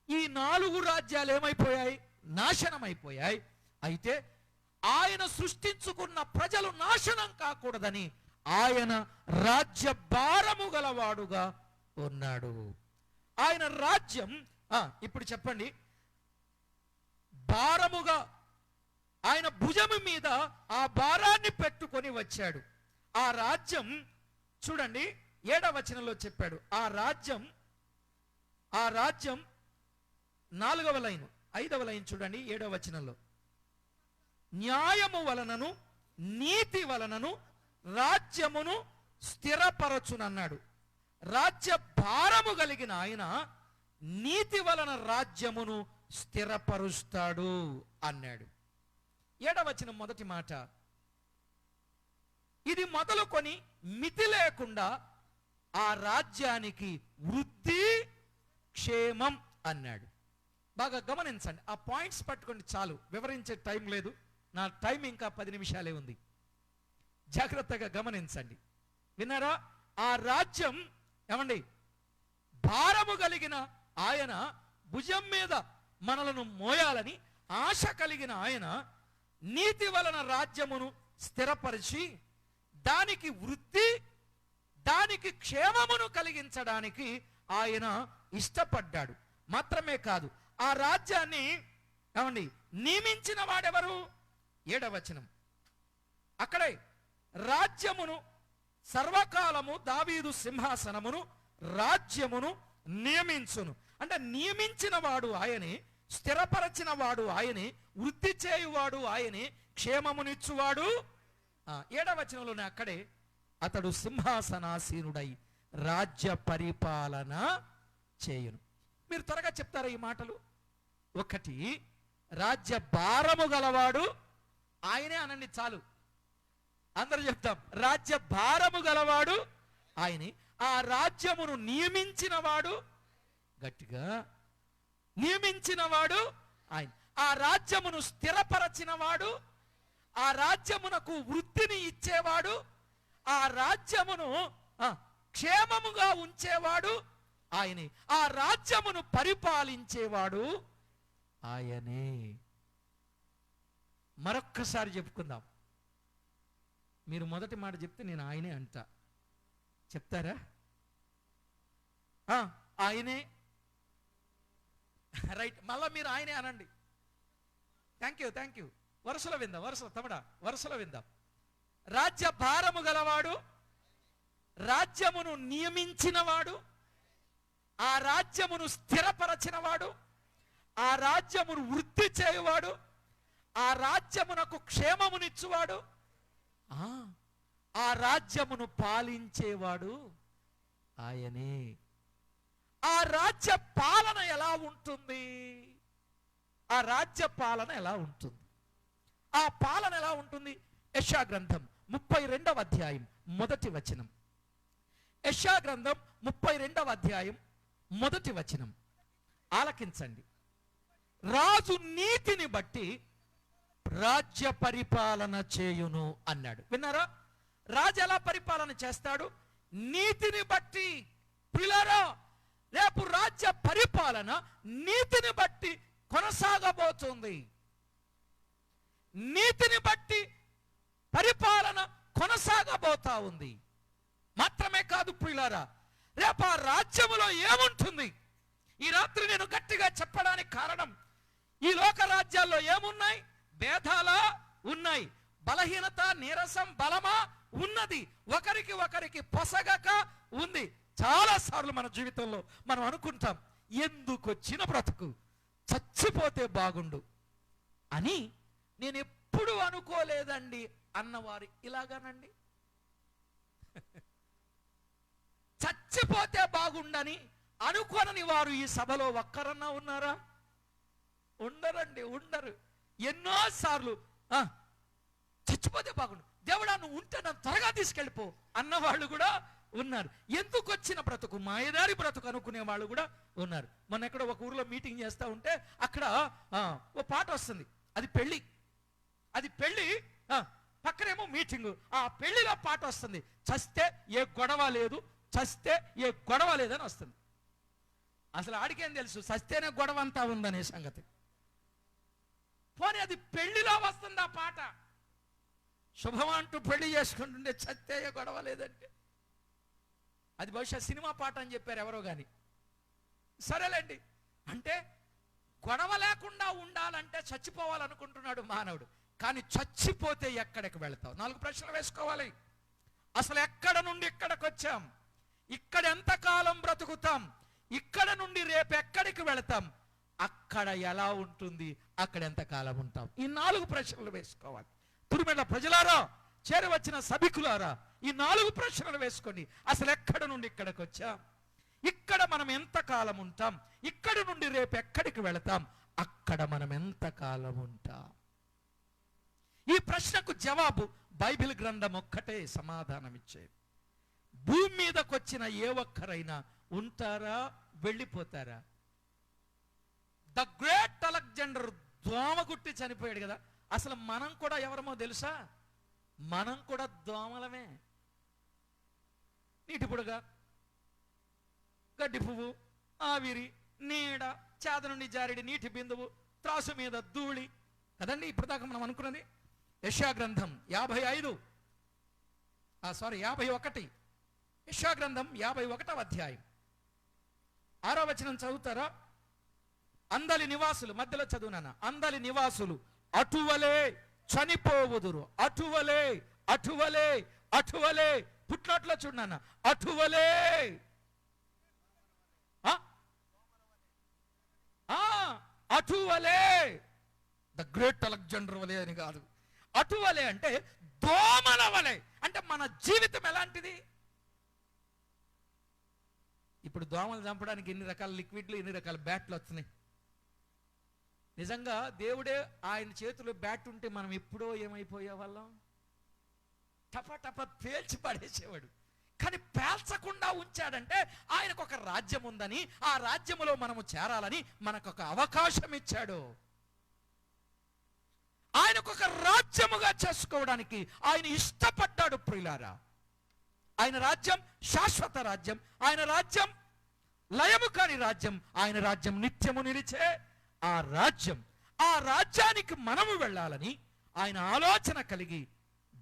ఈ 4 రాజ్యాలు ఏమైపోయాయి? నాశనమైపోయాయి. అయితే ఆయన సృష్టించుకున్న ప్రజలు నాశనం కాకూడదని ఆయన రాజ్యభారము గలవాడుగా ఉన్నాడు. ఆయన రాజ్యం ఇప్పుడు చెప్పండి, భారముగా ఆయన భుజము మీద ఆ భారాన్ని పెట్టుకొని వచ్చాడు. ఆ రాజ్యం చూడండి 7వ వచనంలో చెప్పాడు. ఆ రాజ్యం 4వ లైన్ 5వ లైన్ చూడండి 7వ వచనంలో, న్యాయము వలనను నీతి వలనను రాజ్యమును స్థిరపరచునన్నాడు. రాజ్య భారము కలిగిన ఆయన నీతి వలన రాజ్యమును స్థిరపరుస్తాడు అన్నాడు. 7వ వచనం మొదటి మాట, ఇది మొదలుకొని మితి లేకుండా ఆ రాజ్యానికి వృద్ధి క్షేమం అన్నాడు. బాగా గమనించండి, ఆ పాయింట్స్ పట్టుకోండి చాలు, వివరించే టైం లేదు, నా టైం ఇంకా 10 నిమిషాలే ఉంది. జాగ్రత్తగా గమనించండి. విన్నారా? ఆ రాజ్యం ఏమండి, భారము కలిగిన ఆయన భుజం మీద మనలను మోయాలని ఆశ కలిగిన ఆయన నీతి వలన రాజ్యమును స్థిరపరిచి దానికి వృద్ధి, దానికి క్షేమమును కలిగించడానికి ఆయన ఇష్టపడ్డాడు. మాత్రమే కాదు, ఆ రాజ్యాన్ని ఏమండి నియమించిన వాడెవరు? 7వ వచనం. అక్కడే రాజ్యమును సర్వకాలము దావీదు సింహాసనమును రాజ్యమును నియమించును. అంటే నియమించిన వాడు ఆయనే, స్థిరపరచిన వాడు ఆయనే, వృద్ధి చేయువాడు ఆయనే, క్షేమమునిచ్చువాడు. 7వ వచనంలోనే అక్కడే అతడు సింహాసనాసీనుడై రాజ్య పరిపాలన చేయును. మీరు త్వరగా చెప్తారా ఈ మాటలు? 1, రాజ్య భారము గలవాడు ఆయనే అనండి చాలు, అందరూ చెప్తాం. రాజ్య భారము గలవాడు ఆయనే. ఆ రాజ్యమును నియమించిన వాడు, గట్టిగా నియమించిన వాడు ఆయన. ఆ రాజ్యమును స్థిరపరచిన వాడు, ఆ రాజ్యమునకు వృద్ధిని ఇచ్చేవాడు, ఆ రాజ్యమును క్షేమముగా ఉంచేవాడు ఆయనే. ఆ రాజ్యమును పరిపాలించేవాడు ఆయనే. మరొక్కసారి చెప్పుకుందాం. మీరు మొదటి మాట చెప్తే నేను ఆయనే అంటా. చెప్తారా? ఆయనే. రైట్, మళ్ళా మీరు ఆయనే అనండి. Thank you. వరుసలో విందాం, వరుసలో విందాం. రాజ్య భారము గలవాడు, రాజ్యమును నియమించినవాడు, ఆ రాజ్యమును స్థిరపరచినవాడు, ఆ రాజ్యమును వృద్ధి చేయువాడు, ఆ రాజ్యమునకు క్షేమమునిచ్చువాడు, ఆ రాజ్యమును పాలించేవాడు ఆయనే. ఆ రాజ్య పాలన ఎలా ఉంటుంది? ఆ రాజ్య పాలన ఎలా ఉంటుంది? ఆ పాలన ఎలా ఉంటుంది? యెషయా గ్రంథం 32వ అధ్యాయం మొదటి వచనం. యెషయా గ్రంథం 32వ అధ్యాయం మొదటి వచనం ఆలకించండి. రాజు నీతిని బట్టి రాజ్య పరిపాలన చేయును అన్నాడు. విన్నారా? రాజు ఎలా పరిపాలన చేస్తాడు? నీతిని బట్టి. పిల్లరా, రేపు రాజ్య పరిపాలన నీతిని బట్టి కొనసాగబోతుంది. నీతిని బట్టి పరిపాలన కొనసాగబోతా ఉంది. మాత్రమే కాదు ప్రియులారా, రేపు ఆ రాజ్యములో ఏముంటుంది? ఈ రాత్రి నేను గట్టిగా చెప్పడానికి కారణం, ఈ లోక రాజ్యాల్లో ఏమున్నాయి? భేదాలా ఉన్నాయి, బలహీనత, నీరసం, బలమా ఉన్నది, ఒకరికి ఒకరికి పొసగక ఉంది. చాలా సార్లు మన జీవితంలో మనం అనుకుంటాం, ఎందుకు వచ్చిన బ్రతుకు, చచ్చిపోతే బాగుండు అని. నేను ఎప్పుడు అనుకోలేదండి అన్నవారు ఇలాగానండి. చచ్చిపోతే బాగుండని అనుకోనని వారు ఈ సభలో ఒక్కరన్నా ఉన్నారా? ఉండరండి, ఉండరు. ఎన్నోసార్లు చచ్చిపోతే బాగుండు, దేవుడా నువ్వు ఉంటే నన్ను త్వరగా తీసుకెళ్ళిపో అన్నవాళ్ళు కూడా ఉన్నారు. ఎందుకు వచ్చిన బ్రతుకు, మాయదారి బ్రతుకు అనుకునే వాళ్ళు కూడా ఉన్నారు. మొన్న ఎక్కడ ఒక ఊర్లో మీటింగ్ చేస్తూ ఉంటే అక్కడ ఓ పాట వస్తుంది, అది పెళ్ళి, అది పెళ్ళి, పక్కనేమో మీటింగు. ఆ పెళ్లిలో పాట వస్తుంది, చస్తే ఏ గొడవ లేదు, చస్తే ఏ గొడవ లేదని వస్తుంది. అసలు ఆడికేం తెలుసు చస్తేనే గొడవ అంతా ఉందనే సంగతి. పోనీ అది పెళ్లిలో వస్తుంది ఆ పాట. శుభం అంటూ పెళ్లి చేసుకుంటుంటే చస్తే ఏ గొడవ లేదంటే అది బహుశా సినిమా పాట అని చెప్పారు ఎవరో కానీ. సరేలేండి, అంటే గొడవ లేకుండా ఉండాలంటే చచ్చిపోవాలనుకుంటున్నాడు మానవుడు. కానీ చచ్చిపోతే ఎక్కడికి వెళతావు? 4 ప్రశ్నలు వేసుకోవాలి. అసలు ఎక్కడ నుండి ఇక్కడికి వచ్చాం, ఇక్కడ ఎంతకాలం బ్రతుకుతాం, ఇక్కడ నుండి రేపు ఎక్కడికి వెళతాం, అక్కడ ఎలా ఉంటుంది, అక్కడ ఎంతకాలం ఉంటాం? ఈ 4 ప్రశ్నలు వేసుకోవాలి. తురుమెళ్ళ ప్రజలారా, చేరవచ్చిన సభికులారా, ఈ 4 ప్రశ్నలు వేసుకోండి. అసలు ఎక్కడ నుండి ఇక్కడికి వచ్చాం, ఇక్కడ మనం ఎంతకాలం ఉంటాం, ఇక్కడ నుండి రేపు ఎక్కడికి వెళతాం, అక్కడ మనం ఎంతకాలం ఉంటాం? ఈ ప్రశ్నకు జవాబు బైబిల్ గ్రంథం ఒక్కటే సమాధానం ఇచ్చేది. భూమి మీదకి వచ్చిన ఏ ఒక్కరైనా ఉంటారా, వెళ్ళిపోతారా? ద గ్రేట్ అలెగ్జాండర్ దోమ గుట్టి చనిపోయాడు కదా. అసలు మనం కూడా ఎవరమో తెలుసా? మనం కూడా దోమలమే. నీటి పుడగా, గడ్డి పువ్వు, ఆవిరి, నీడ, చేద నుండి జారిడి నీటి బిందువు, త్రాసు మీద ధూళి కదండి ఇప్పుడు దాకా మనం అనుకున్నది. యెషయా గ్రంథం 51, యెషయా గ్రంథం 51వ అధ్యాయం 6వ వచనం చదువుతారా? అందలి నివాసులు, మధ్యలో చదువునానా, అందలి నివాసులు అటువలే చనిపోవుదురు, అటువలే అటువలే అటువలే. పుట్లోట్లో చూడనా, అటువలే, అటువలే. ద గ్రేట్ అలెగ్జాండర్ వలే అని కాదు, అటువలే అంటే దోమల వలె. అంటే మన జీవితం ఎలాంటిది? ఇప్పుడు దోమలు చంపడానికి ఎన్ని రకాల లిక్విడ్లు, ఎన్ని రకాల బ్యాట్లు వస్తున్నాయి. నిజంగా దేవుడే ఆయన చేతిలో బ్యాట్ ఉంటే మనం ఎప్పుడో ఏమైపోయే వాళ్ళం, టప టప పేల్చి పడేసేవాడు. కానీ పేల్చకుండా ఉంచాడంటే ఆయనకు ఒక రాజ్యం ఉందని, ఆ రాజ్యములో మనము చేరాలని మనకు ఒక అవకాశం ఇచ్చాడు. ఆయనకు ఒక రాజ్యముగా చేసుకోవడానికి ఆయన ఇష్టపడ్డాడు. ప్రియులారా, ఆయన రాజ్యం శాశ్వత రాజ్యం, ఆయన రాజ్యం లయము కాని రాజ్యం, ఆయన రాజ్యం నిత్యము నిలిచే ఆ రాజ్యం. ఆ రాజ్యానికి మనము వెళ్ళాలని ఆయన ఆలోచన కలిగి,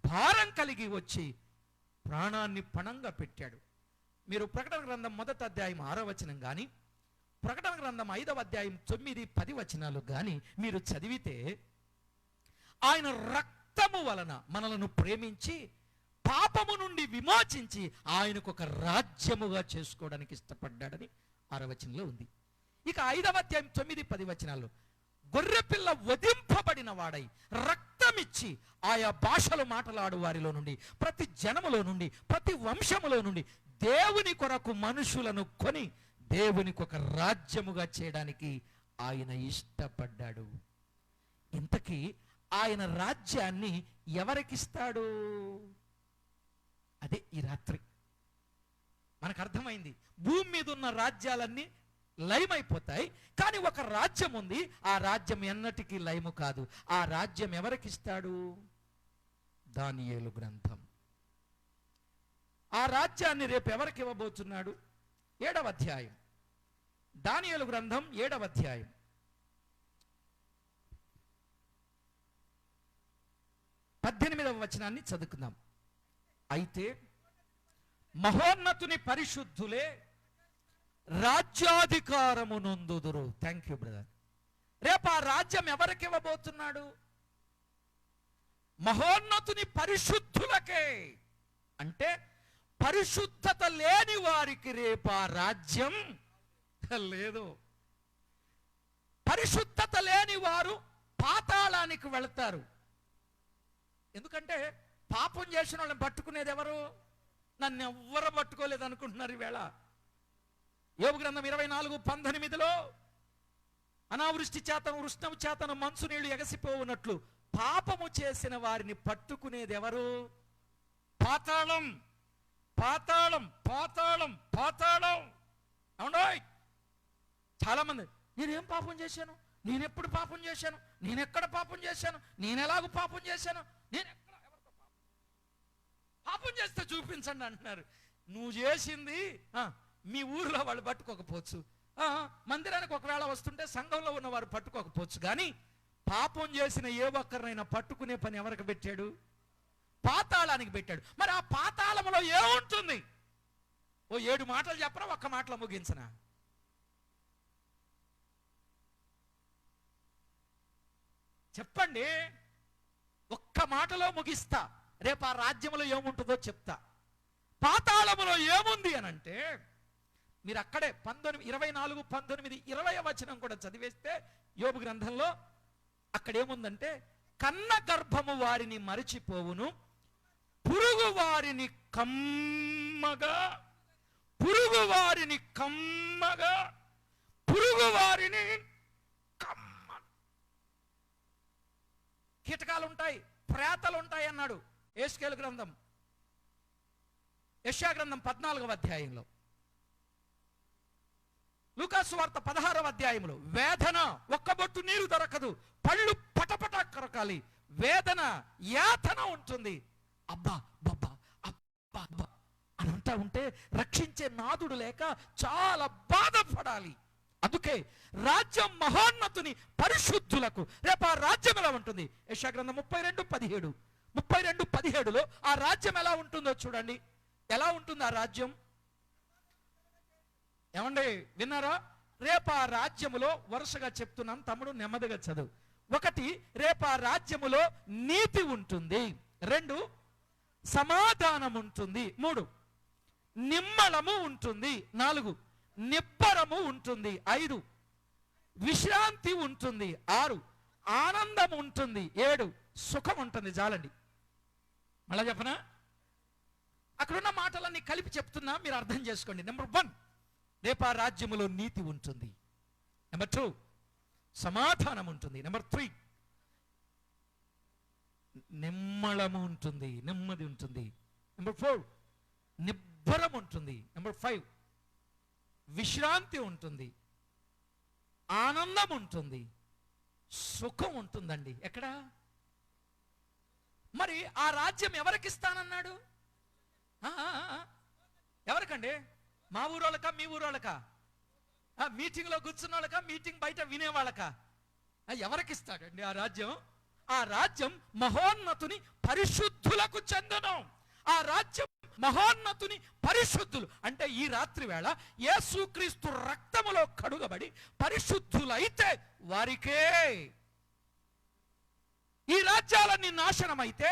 భారం కలిగి వచ్చి ప్రాణాన్ని పణంగా పెట్టాడు. మీరు ప్రకటన గ్రంథం 1వ అధ్యాయం 6వ వచనం కానీ, ప్రకటన గ్రంథం 5వ అధ్యాయం 9, 10 వచనాలు కానీ మీరు చదివితే, ఆయన రక్తము వలన మనలను ప్రేమించి పాపము నుండి విమోచించి ఆయనకు ఒక రాజ్యముగా చేసుకోవడానికి ఇష్టపడ్డాడని 6వ వచనంలో ఉంది. ఇక 5వ అధ్యాయం 9, 10 వచనాల్లో గొర్రెపిల్ల వధింపబడిన వాడై రక్తమిచ్చి ఆయా భాషలు మాట్లాడు వారిలో నుండి, ప్రతి జనములో నుండి, ప్రతి వంశములో నుండి దేవుని కొరకు మనుషులను కొని దేవునికి ఒక రాజ్యముగా చేయడానికి ఆయన ఇష్టపడ్డాడు. ఇంతకీ ఆయన రాజ్యాన్ని ఎవరికిస్తాడు? అదే ఈ రాత్రి మనకు అర్థమైంది. భూమి మీద ఉన్న రాజ్యాలన్నీ లయమైపోతాయి, కానీ ఒక రాజ్యం ఉంది. ఆ రాజ్యం ఎన్నటికీ లయము కాదు. ఆ రాజ్యం ఎవరికిస్తాడు? దానియేలు గ్రంథం. ఆ రాజ్యాన్ని రేపు ఎవరికి ఇవ్వబోతున్నాడు? 7వ అధ్యాయం, దానియేలు గ్రంథం 7వ అధ్యాయం 18వ వచనాన్ని చదువుకుందాం. అయితే మహోన్నతుని పరిశుద్ధులే రాజ్యాధికారము నొందుదురు. Thank you brother. రేపు ఆ రాజ్యం ఎవరికి ఇవ్వబోతున్నాడు? మహోన్నతుని పరిశుద్ధులకే. అంటే పరిశుద్ధత లేని వారికి రేపు ఆ రాజ్యం లేదు. పరిశుద్ధత లేని వారు పాతాళానికి వెళతారు. ఎందుకంటే పాపం చేసిన వాళ్ళని పట్టుకునేది ఎవరు? నన్ను ఎవ్వరు పట్టుకోలేదు అనుకుంటున్నారు ఈవేళ. యోబు గ్రంథం 24:18 అనావృష్టి చేతను వృష్ణము చేతను మంచు నీళ్లు ఎగసిపోవునట్లు పాపము చేసిన వారిని పట్టుకునేది ఎవరు? పాతాళం, పాతాళం, పాతాళం, పాతాళం. అవునోయ్, చాలా మంది నేనేం పాపం చేశాను, నేనెప్పుడు పాపం చేశాను, నేనెక్కడ పాపం చేశాను, నేనెలాగూ పాపం చేశాను, నేనెక్కడ ఎవరితో పాపం చేస్తే చూపించండి అంటున్నారు. నువ్వు చేసింది మీ ఊర్లో వాళ్ళు పట్టుకోకపోవచ్చు, మందిరానికి ఒకవేళ వస్తుంటే సంఘంలో ఉన్నవారు పట్టుకోకపోవచ్చు, కానీ పాపం చేసిన ఏ ఒక్కరినైనా పట్టుకునే పని ఎవరికి పెట్టాడు? పాతాళానికి పెట్టాడు. మరి ఆ పాతాళంలో ఏముంటుంది? ఓ 7 మాటలు చెప్పరా, ఒక్క మాటలో ముగించనా? చెప్పండి, ఒక్క మాటలో ముగిస్తా. రేపు ఆ రాజ్యంలో ఏముంటుందో చెప్తా. పాతాళములో ఏముంది అని అంటే మీరు అక్కడే 24:19, 20 వచనం కూడా చదివేస్తే యోబు గ్రంథంలో అక్కడ ఏముందంటే, కన్న గర్భము వారిని మరిచిపోవును, పురుగు వారిని కమ్మగా, పురుగు వారిని కమ్మగా, పురుగు వారిని కమ్మ. కీటకాలు ఉంటాయి, ప్రేతలు ఉంటాయి అన్నాడు యెహెజ్కేలు గ్రంథం, యెషయా గ్రంథం 14వ అధ్యాయంలో, లూకాసు వార్త 16వ అధ్యాయంలో వేదన, ఒక్క బొట్టు నీరు దొరకదు, పళ్ళు పటపట కొరకాలి, వేదన యాతన ఉంటుంది. అబ్బా బబ్బా అబ్బా అబ్బా అని అంటా ఉంటే రక్షించే నాదుడు లేక చాలా బాధపడాలి. అందుకే రాజ్యం మహోన్నతుని పరిశుద్ధులకు. రేపు ఆ రాజ్యం ఎలా ఉంటుంది? యెషయా గ్రంథం 32:17లో ఆ రాజ్యం ఎలా ఉంటుందో చూడండి. ఎలా ఉంటుంది ఆ రాజ్యం? ఏమండి విన్నారా? రేపు ఆ రాజ్యములో వరుసగా చెప్తున్నాను, తమ్ముడు నెమ్మదిగా చదువు. 1, రేపు ఆ రాజ్యములో నీతి ఉంటుంది. 2, సమాధానం ఉంటుంది. 3, నిమ్మళము ఉంటుంది. 4, నిబ్బరము ఉంటుంది. 5, విశ్రాంతి ఉంటుంది. 6, ఆనందం ఉంటుంది. 7, సుఖం ఉంటుంది. చాలండి, మళ్ళా చెప్పనా? అక్కడున్న మాటలన్నీ కలిపి చెప్తున్నా, మీరు అర్థం చేసుకోండి. నెంబర్ 1, రేపు ఆ రాజ్యములో నీతి ఉంటుంది. నెంబర్ 2, సమాధానం ఉంటుంది. నెంబర్ 3, నిమ్మళము ఉంటుంది, నెమ్మది ఉంటుంది. నెంబర్ 4, నిబ్బరం ఉంటుంది. నెంబర్ 5, విశ్రాంతి ఉంటుంది, ఆనందం ఉంటుంది, సుఖం ఉంటుందండి. ఎక్కడ? మరి ఆ రాజ్యం ఎవరికి ఇస్తానన్నాడు? ఎవరికండి? మా ఊరోళ్ళకా, మీ ఊరోళ్ళకా, మీటింగ్లో కూర్చున్న వాళ్ళకా, మీటింగ్ బయట వినేవాళ్ళకా? ఎవరికి ఇస్తాడండి ఆ రాజ్యం? ఆ రాజ్యం మహోన్నతుని పరిశుద్ధులకు చెందును. ఆ రాజ్యం మహోన్నతుని పరిశుద్ధులు అంటే ఈ రాత్రి వేళ యేసుక్రీస్తు రక్తములో కడుగబడి పరిశుద్ధులైతే వారికే. ఈ రాజ్యాలన్నీ నాశనమైతే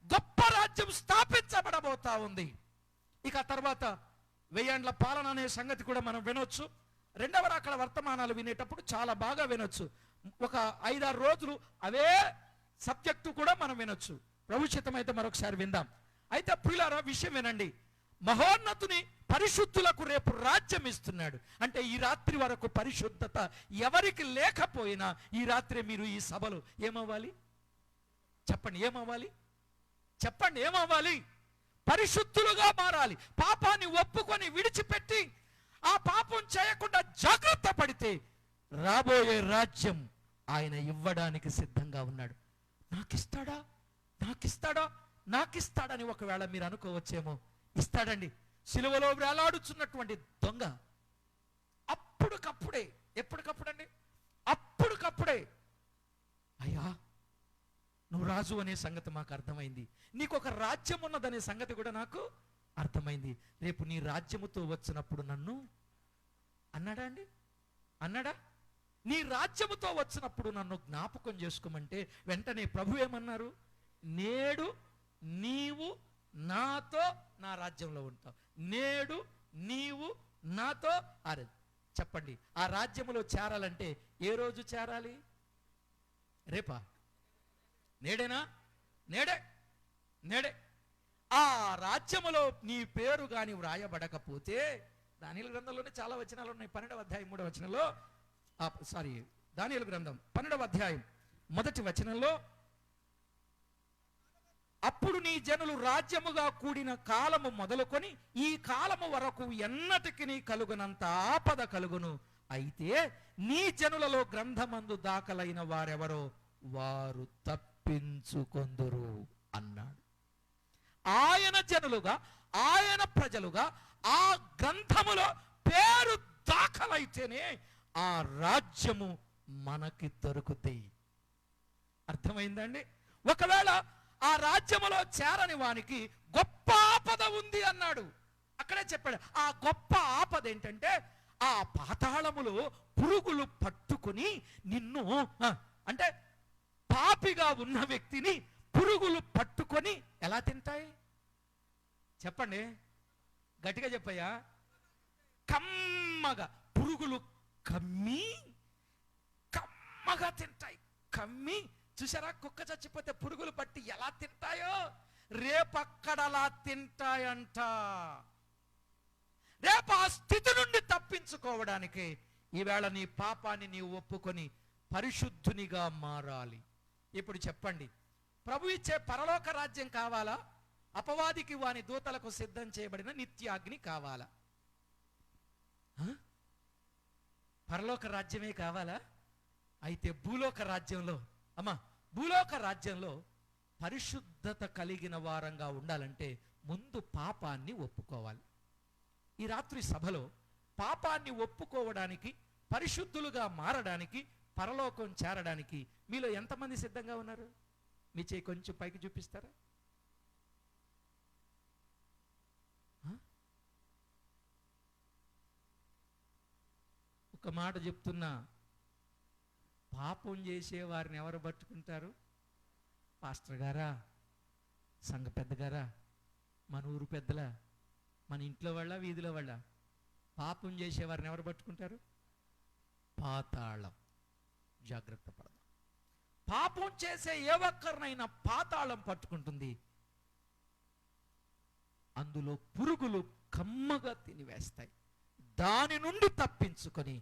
గొప్ప రాజ్యం స్థాపించబడబోతా ఉంది. ఇక తర్వాత 1000 ఏండ్ల పాలన అనే సంగతి కూడా మనం వినొచ్చు. 2వ రాకడ వర్తమానాలు వినేటప్పుడు చాలా బాగా వినొచ్చు. ఒక 5-6 రోజులు అవే సబ్జెక్టు కూడా మనం వినొచ్చు. ప్రభుత్వమైతే మరొకసారి విందాం. అయితే ప్రియులారా, విషయం వినండి. మహోన్నతుని పరిశుద్ధులకు రేపు రాజ్యం ఇస్తున్నాడు. అంటే ఈ రాత్రి వరకు పరిశుద్ధత ఎవరికి లేకపోయినా ఈ రాత్రి మీరు ఈ సభలో ఏమవ్వాలి? చెప్పండి, ఏమవ్వాలి? చెప్పండి, ఏమవ్వాలి? పరిశుద్ధులుగా మారాలి. పాపాన్ని ఒప్పుకొని విడిచిపెట్టి ఆ పాపం చేయకుండా జాగ్రత్త పడితే రాబోయే రాజ్యం ఆయన ఇవ్వడానికి సిద్ధంగా ఉన్నాడు. నాకిస్తాడా, నాకిస్తాడా, నాకిస్తాడని ఒకవేళ మీరు అనుకోవచ్చేమో. ఇస్తాడండి. సిలువలో వేలాడుచున్నటువంటి దొంగ అప్పుడుకప్పుడే, ఎప్పటికప్పుడండి, అప్పుడుకప్పుడే, అయ్యా నువ్వు రాజు అనే సంగతి మాకు అర్థమైంది, నీకు ఒక రాజ్యం ఉన్నదనే సంగతి కూడా నాకు అర్థమైంది. రేపు నీ రాజ్యముతో వచ్చినప్పుడు నన్ను అన్నాడా అండి? అన్నాడా? నీ రాజ్యముతో వచ్చినప్పుడు నన్ను జ్ఞాపకం చేసుకోమంటే వెంటనే ప్రభు ఏమన్నారు? నేడు నీవు నాతో నా రాజ్యంలో ఉంటావు. నేడు నీవు నాతో చెప్పండి, ఆ రాజ్యములో చేరాలంటే ఏ రోజు చేరాలి? రేపా? నేడేనా? నేడే. నేడే. ఆ రాజ్యములో నీ పేరు గాని వ్రాయబడకపోతే, దానియేలు గ్రంథంలోనే చాలా వచనాలు ఉన్నాయి. 12వ అధ్యాయం 3వ వచనంలో, దానియేలు గ్రంథం 12వ అధ్యాయం 1వ వచనంలో, అప్పుడు నీ జనులు రాజ్యముగా కూడిన కాలము మొదలుకొని ఈ కాలము వరకు ఎన్నటికి నీ కలుగునంత ఆపద కలుగును. అయితే నీ జనులలో గ్రంథమందు దాఖలైన వారెవరో వారు తప్పించుకొందురు అన్నాడు. ఆయన జనులుగా, ఆయన ప్రజలుగా ఆ గ్రంథములో పేరు దాఖలైతేనే ఆ రాజ్యము మనకి దొరుకుతాయి. అర్థమైందండి? ఒకవేళ ఆ రాజ్యములో చేరని వానికి గొప్ప ఆపద ఉంది అన్నాడు. అక్కడే చెప్పాడు. ఆ గొప్ప ఆపద ఏంటంటే, ఆ పాతాళములో పురుగులు పట్టుకుని నిన్ను, అంటే పాపిగా ఉన్న వ్యక్తిని పురుగులు పట్టుకొని ఎలా తింటాయి? చెప్పండి, గట్టిగా చెప్పయ్యా. కమ్మగా పురుగులు కమ్మగా తింటాయి. కమ్మి, చూసారా కుక్క చచ్చిపోతే పురుగులు పట్టి ఎలా తింటాయో, రేపక్కడలా తింటాయంట. రేపు ఆ స్థితి నుండి తప్పించుకోవడానికి ఈవేళ నీ పాపాన్ని నీవు ఒప్పుకొని పరిశుద్ధునిగా మారాలి. ఇప్పుడు చెప్పండి, ప్రభు ఇచ్చే పరలోక రాజ్యం కావాలా? అపవాదికి వాని దూతలకు సిద్ధం చేయబడిన నిత్యాగ్ని కావాలా? పరలోక రాజ్యమే కావాలా? అయితే భూలోక రాజ్యంలో, భూలోక రాజ్యంలో పరిశుద్ధత కలిగిన వారంగా ఉండాలంటే ముందు పాపాన్ని ఒప్పుకోవాలి. ఈ రాత్రి సభలో పాపాన్ని ఒప్పుకోవడానికి, పరిశుద్ధులుగా మారడానికి, పరలోకం చేరడానికి మీలో ఎంతమంది సిద్ధంగా ఉన్నారు? మీ చేయి కొంచెం పైకి చూపిస్తారా? ఒక మాట చెప్తున్నా, పాపం చేసే వారిని ఎవరు పట్టుకుంటారు? పాస్టర్ గారా, సంఘ పెద్ద గారా, మన ఊరు పెద్దల, మన ఇంట్లో వాళ్ళ, వీధిలో వాళ్ళ? పాపం చేసే వారిని ఎవరు పట్టుకుంటారు? పాతాళం. జాగ్రత్త పడదాం. పాపం చేసే ఏ ఒక్కరినైనా పాతాళం పట్టుకుంటుంది. అందులో పురుగులు కమ్మగా తినివేస్తాయి. దాని నుండి తప్పించుకొని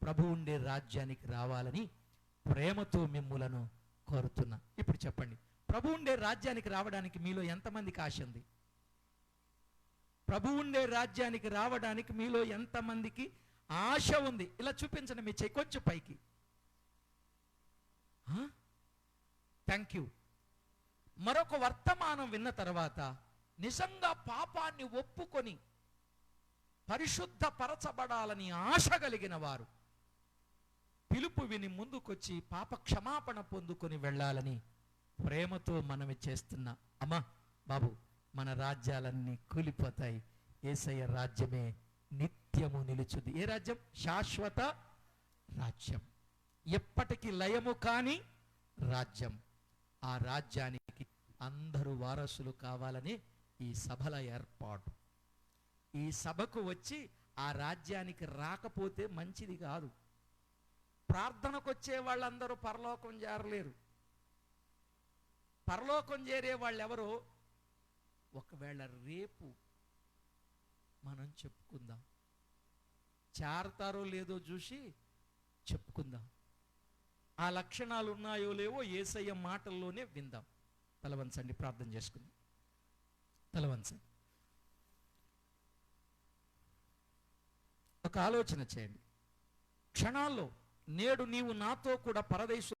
ప్రభు ఉండే రాజ్యానికి రావాలని ప్రేమతో మిమ్ములను కోరుతున్నా. ఇప్పుడు చెప్పండి, ప్రభు ఉండే రాజ్యానికి రావడానికి మీలో ఎంతమందికి ఆశ ఉంది? ప్రభు ఉండే రాజ్యానికి రావడానికి మీలో ఎంతమందికి ఆశ ఉంది? ఇలా చూపించండి, మీ చెయ్యి కొంచెం పైకి. Thank you. మరొక వర్తమానం విన్న తర్వాత నిజంగా పాపాన్ని ఒప్పుకొని పరిశుద్ధపరచబడాలని ఆశ కలిగిన వారు పిలుపు విని ముందుకొచ్చి పాప క్షమాపణ పొందుకొని వెళ్ళాలని ప్రేమతో మనవి చేస్తున్నా. అమ్మా బాబు, మన రాజ్యాలన్నీ కూలిపోతాయి. యేసయ్య రాజ్యమే నిత్యము నిలుచుది. ఏ రాజ్యం? శాశ్వత రాజ్యం, ఎప్పటికీ లయము కాని రాజ్యం. ఆ రాజ్యానికి అందరూ వారసులు కావాలని ఈ సభల ఏర్పాటు. ఈ సభకు వచ్చి ఆ రాజ్యానికి రాకపోతే మంచిది కాదు. ప్రార్థనకు వచ్చే వాళ్ళందరూ పరలోకం చేరలేరు. పరలోకం చేరే వాళ్ళు ఎవరో ఒకవేళ రేపు మనం చెప్పుకుందాం. చేరతారో లేదో చూసి చెప్పుకుందాం. ఆ లక్షణాలు ఉన్నాయో లేవో యేసయ్య మాటల్లోనే విందాం. తలవంచండి, ప్రార్థన చేసుకుందాం. తలవంచండి. ఒక ఆలోచన చేయండి. క్షణాల్లో నేడు నీవు నాతో కూడా పరదేశం